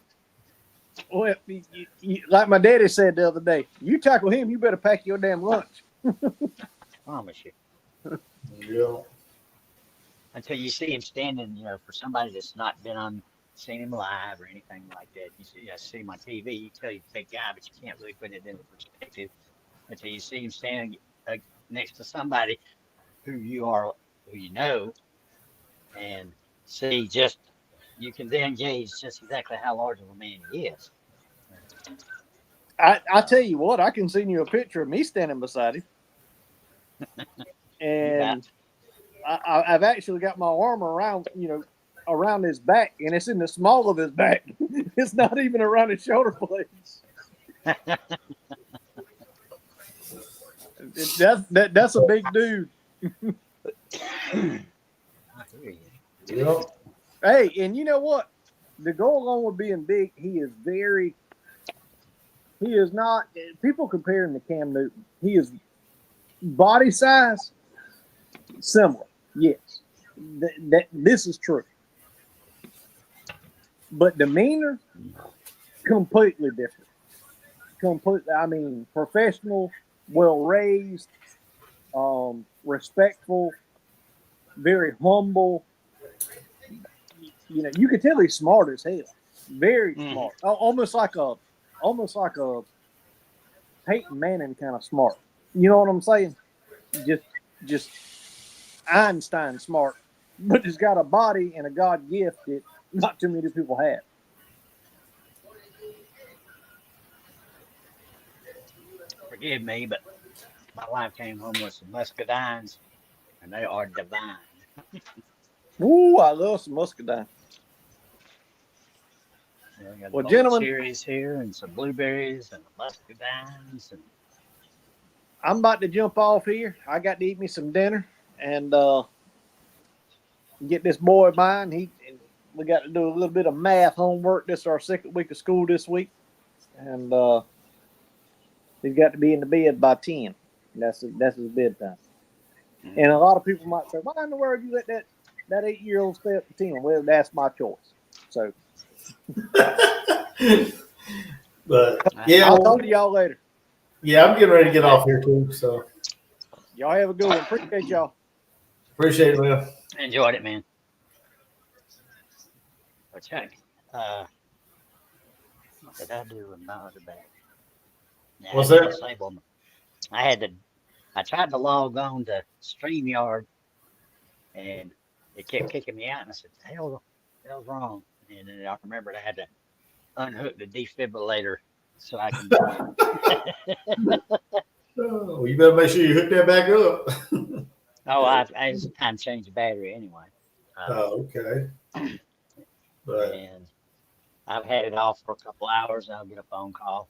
Well, like my daddy said the other day, you tackle him, you better pack your damn lunch. Promise you. Yeah. Until you see him standing, for somebody that's not seen him live or anything like that. You see him on TV, you tell he's a big guy, but you can't really put it into perspective until you see him standing next to somebody who you know, and see you can then gauge just exactly how large of a man he is. I tell you what, I can send you a picture of me standing beside him. And I've actually got my arm around his back, and it's in the small of his back. It's not even around his shoulder blades. That's a big dude. I hear you. Yep. Hey, and you know what? To go along with being big, he is not. People compare him to Cam Newton. He is body size similar. Yes, this is true. But demeanor, completely different. Completely. I mean, professional, well raised, respectful, very humble. You could tell he's smart as hell. Very smart. Almost like a Peyton Manning kind of smart. You know what I'm saying? Just Einstein smart, but he's got a body and a God gift that not too many people have. Forgive me, but my wife came home with some muscadines, and they are divine. Ooh, I love some muscadine. I got Well, the gentlemen, cherries here, and some blueberries, and the muscadines, and I'm about to jump off here. I got to eat me some dinner and get this boy of mine. We got to do a little bit of math homework. This is our second week of school this week, and he's got to be in the bed by 10. That's his bedtime. Mm-hmm. And a lot of people might say, "Why in the world you let that 8-year-old stay up to 10?" Well, that's my choice. So, but yeah, I'll talk to y'all later. Yeah, I'm getting ready to get off here too. So y'all have a good one. Appreciate y'all. Appreciate it, man. Enjoyed it, man. So check. What did I do with my other bag? What's that? I had to I tried to log on to StreamYard, and it kept kicking me out. And I said, the hell's wrong?" And then I remembered I had to unhook the defibrillator so I can get in. Oh, well, you better make sure you hook that back up. Oh, it's time to change the battery anyway. Oh, okay. But And I've had it off for a couple hours, and I'll get a phone call.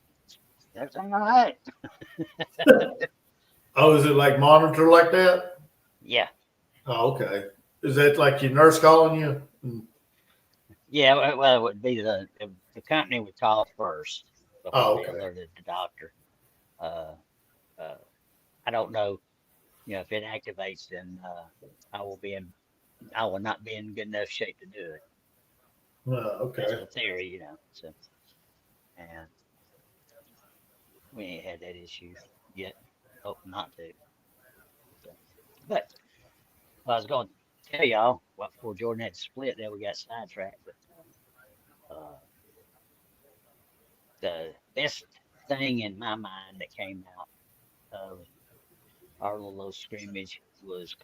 Everything all right? oh, is it like monitor like that? Yeah. Oh, okay. Is that like your nurse calling you? Yeah, well, it would be the company would call first before Oh, they okay. alerted the doctor. Uh, I don't know, if it activates, then I will not be in good enough shape to do it. Oh, That's okay. the theory. So, and we ain't had that issue yet. Hope not to. So, but I was going to tell y'all before Jordan had to split that we got sidetracked, but the best thing in my mind that came out of our little scrimmage was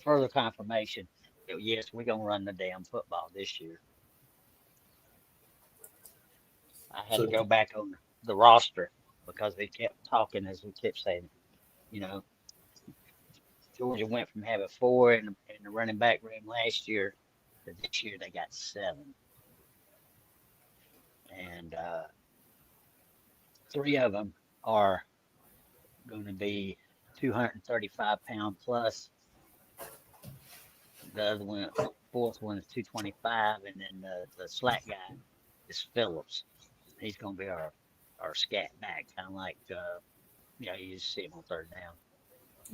further confirmation that yes, we're gonna run the damn football this year. I had to So go back on the roster because they kept talking as we kept saying, you know, Georgia went from having 4 in the running back room last year to this year they got 7, and 3 of them are going to be 235-pound plus. The other one, fourth one is 225, and then the slack guy is Phillips. He's going to be our scat back, kind of like you just see him on third down.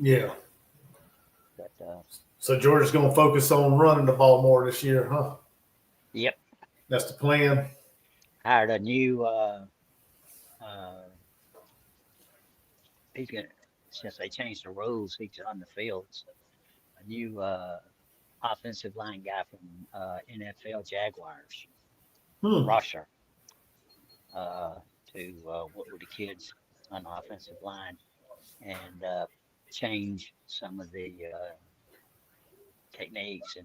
yeah. But So Georgia's going to focus on running the ball more this year, huh? yep, That's the plan. hired a new. He's gonna since they changed the rules, he's on the field. So a new offensive line guy from NFL Jaguars, Hmm. Rusher, to work with the kids on the offensive line and change some of the techniques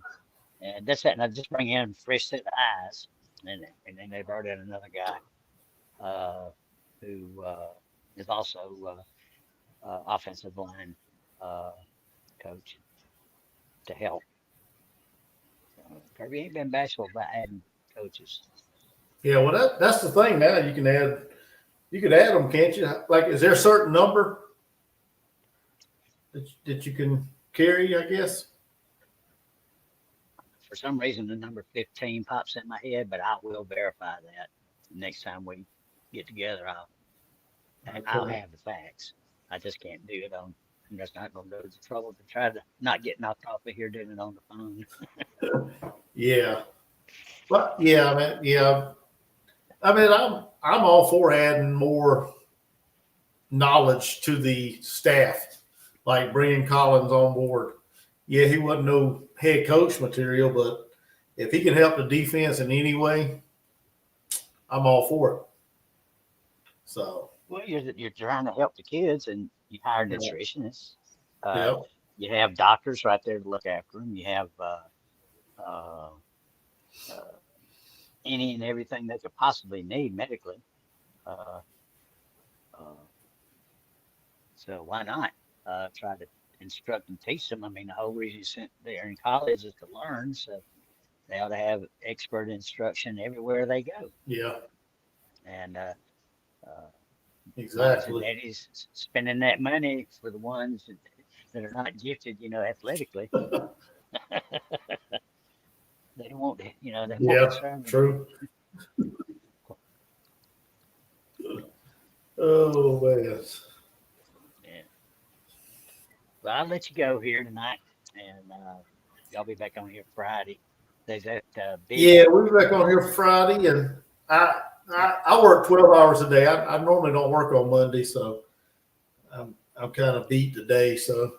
and that's that. And I just bring in a fresh set of eyes, and then they brought in another guy who is also offensive line coach to help. Kirby ain't been bashful about adding coaches. Yeah, well, that's the thing now. You could add them, can't you? Like, is there a certain number that you can carry, I guess? For some reason, the number 15 pops in my head, but I will verify that next time we get together. I'll Okay. have the facts. I just can't do it on. I'm just not going to go to the trouble to try to not get knocked off of here doing it on the phone. Yeah. But yeah, I mean, yeah. I mean, I'm all for adding more knowledge to the staff, like bringing Collins on board. Yeah, he wasn't no head coach material, but if he can help the defense in any way, I'm all for it. So, Well, you're trying to help the kids, and you hire yeah, nutritionists. yeah, You have doctors right there to look after them. You have uh, any and everything they could possibly need medically. Uh, uh, so why not try to instruct and teach them? I mean, the whole reason they're in college is to learn. So they ought to have expert instruction everywhere they go. yeah, And moms and exactly. daddies spending that money for the ones that are not gifted, athletically. They won't, they're more Yeah, concerned with. true. Oh, man. Yeah. Well, I'll let you go here tonight, and y'all be back on here Friday. There's that big. Yeah, we'll be back on here Friday, and I work 12 hours a day. I normally don't work on Monday, so I'm kind of beat today. So,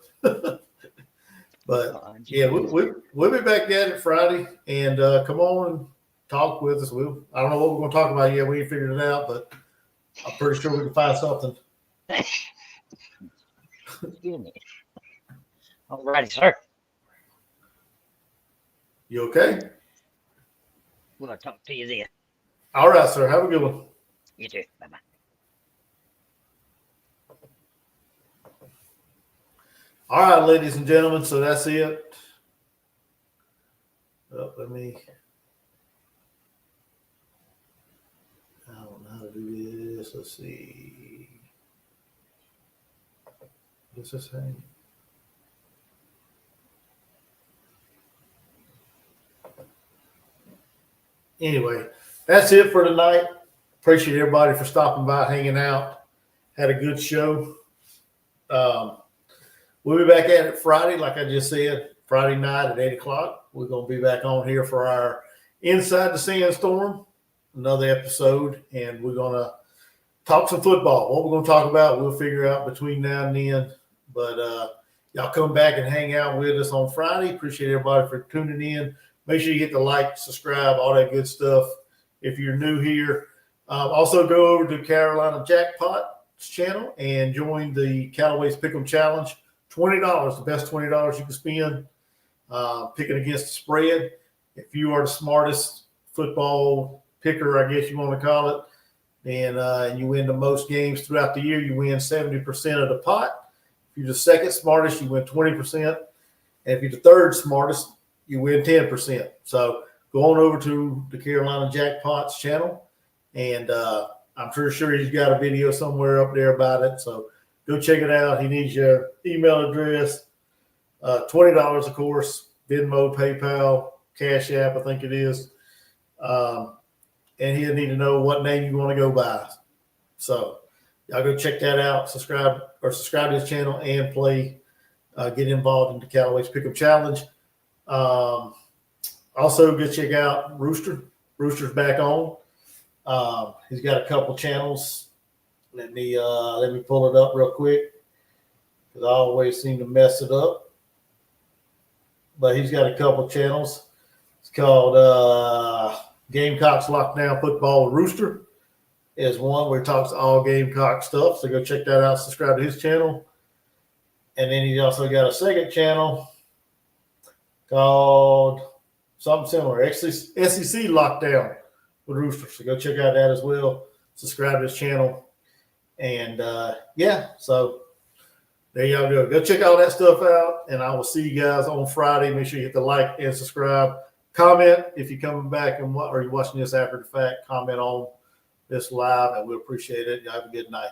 but yeah, we'll be back at it Friday, and come on and talk with us. I don't know what we're going to talk about yet. We ain't figured it out, but I'm pretty sure we can find something. Excuse me. All righty, sir. You okay? We'll talk to you then. All right, sir. Have a good one. You too. Bye-bye. All right, ladies and gentlemen. So that's it. Oh, I don't know how to do this. Let's see. What's this thing? Anyway, that's it for tonight. Appreciate everybody for stopping by, hanging out. Had a good show. We'll be back at it Friday, like I just said, Friday night at 8 o'clock. We're going to be back on here for our Inside the Sandstorm, another episode, and we're going to talk some football. What we're going to talk about, we'll figure out between now and then. But y'all come back and hang out with us on Friday. Appreciate everybody for tuning in. Make sure you hit the like, subscribe, all that good stuff if you're new here. Also, go over to Carolina Jackpot's channel and join the Callaway's Pick'em Challenge. $20, the best $20 you can spend, picking against the spread. If you are the smartest football picker, I guess you want to call it, and you win the most games throughout the year, you win 70% of the pot. If you're the second smartest, you win 20%. And if you're the third smartest, you win 10%. So go on over to the Carolina Jackpot's channel, and I'm pretty sure he's got a video somewhere up there about it. So go check it out. He needs your email address, $20, of course, Venmo, PayPal, Cash App, I think it is. And he'll need to know what name you want to go by. So y'all go check that out, subscribe to his channel, and get involved in the Callaway's Pick'em Challenge. Also, go check out Rooster. Rooster's back on. He's got a couple channels. Let me pull it up real quick, because I always seem to mess it up. But he's got a couple channels. It's called Gamecocks Lockdown Football with Rooster is one where he talks all Gamecock stuff. So go check that out. Subscribe to his channel. And then he's also got a second channel called something similar, SEC Lockdown with Rooster. So go check out that as well. Subscribe to his channel. And so there y'all go. Go check all that stuff out, and I will see you guys on Friday. Make sure you hit the like and subscribe. Comment if you're coming back or you're watching this after the fact. Comment on this live, and we'll appreciate it. Y'all have a good night.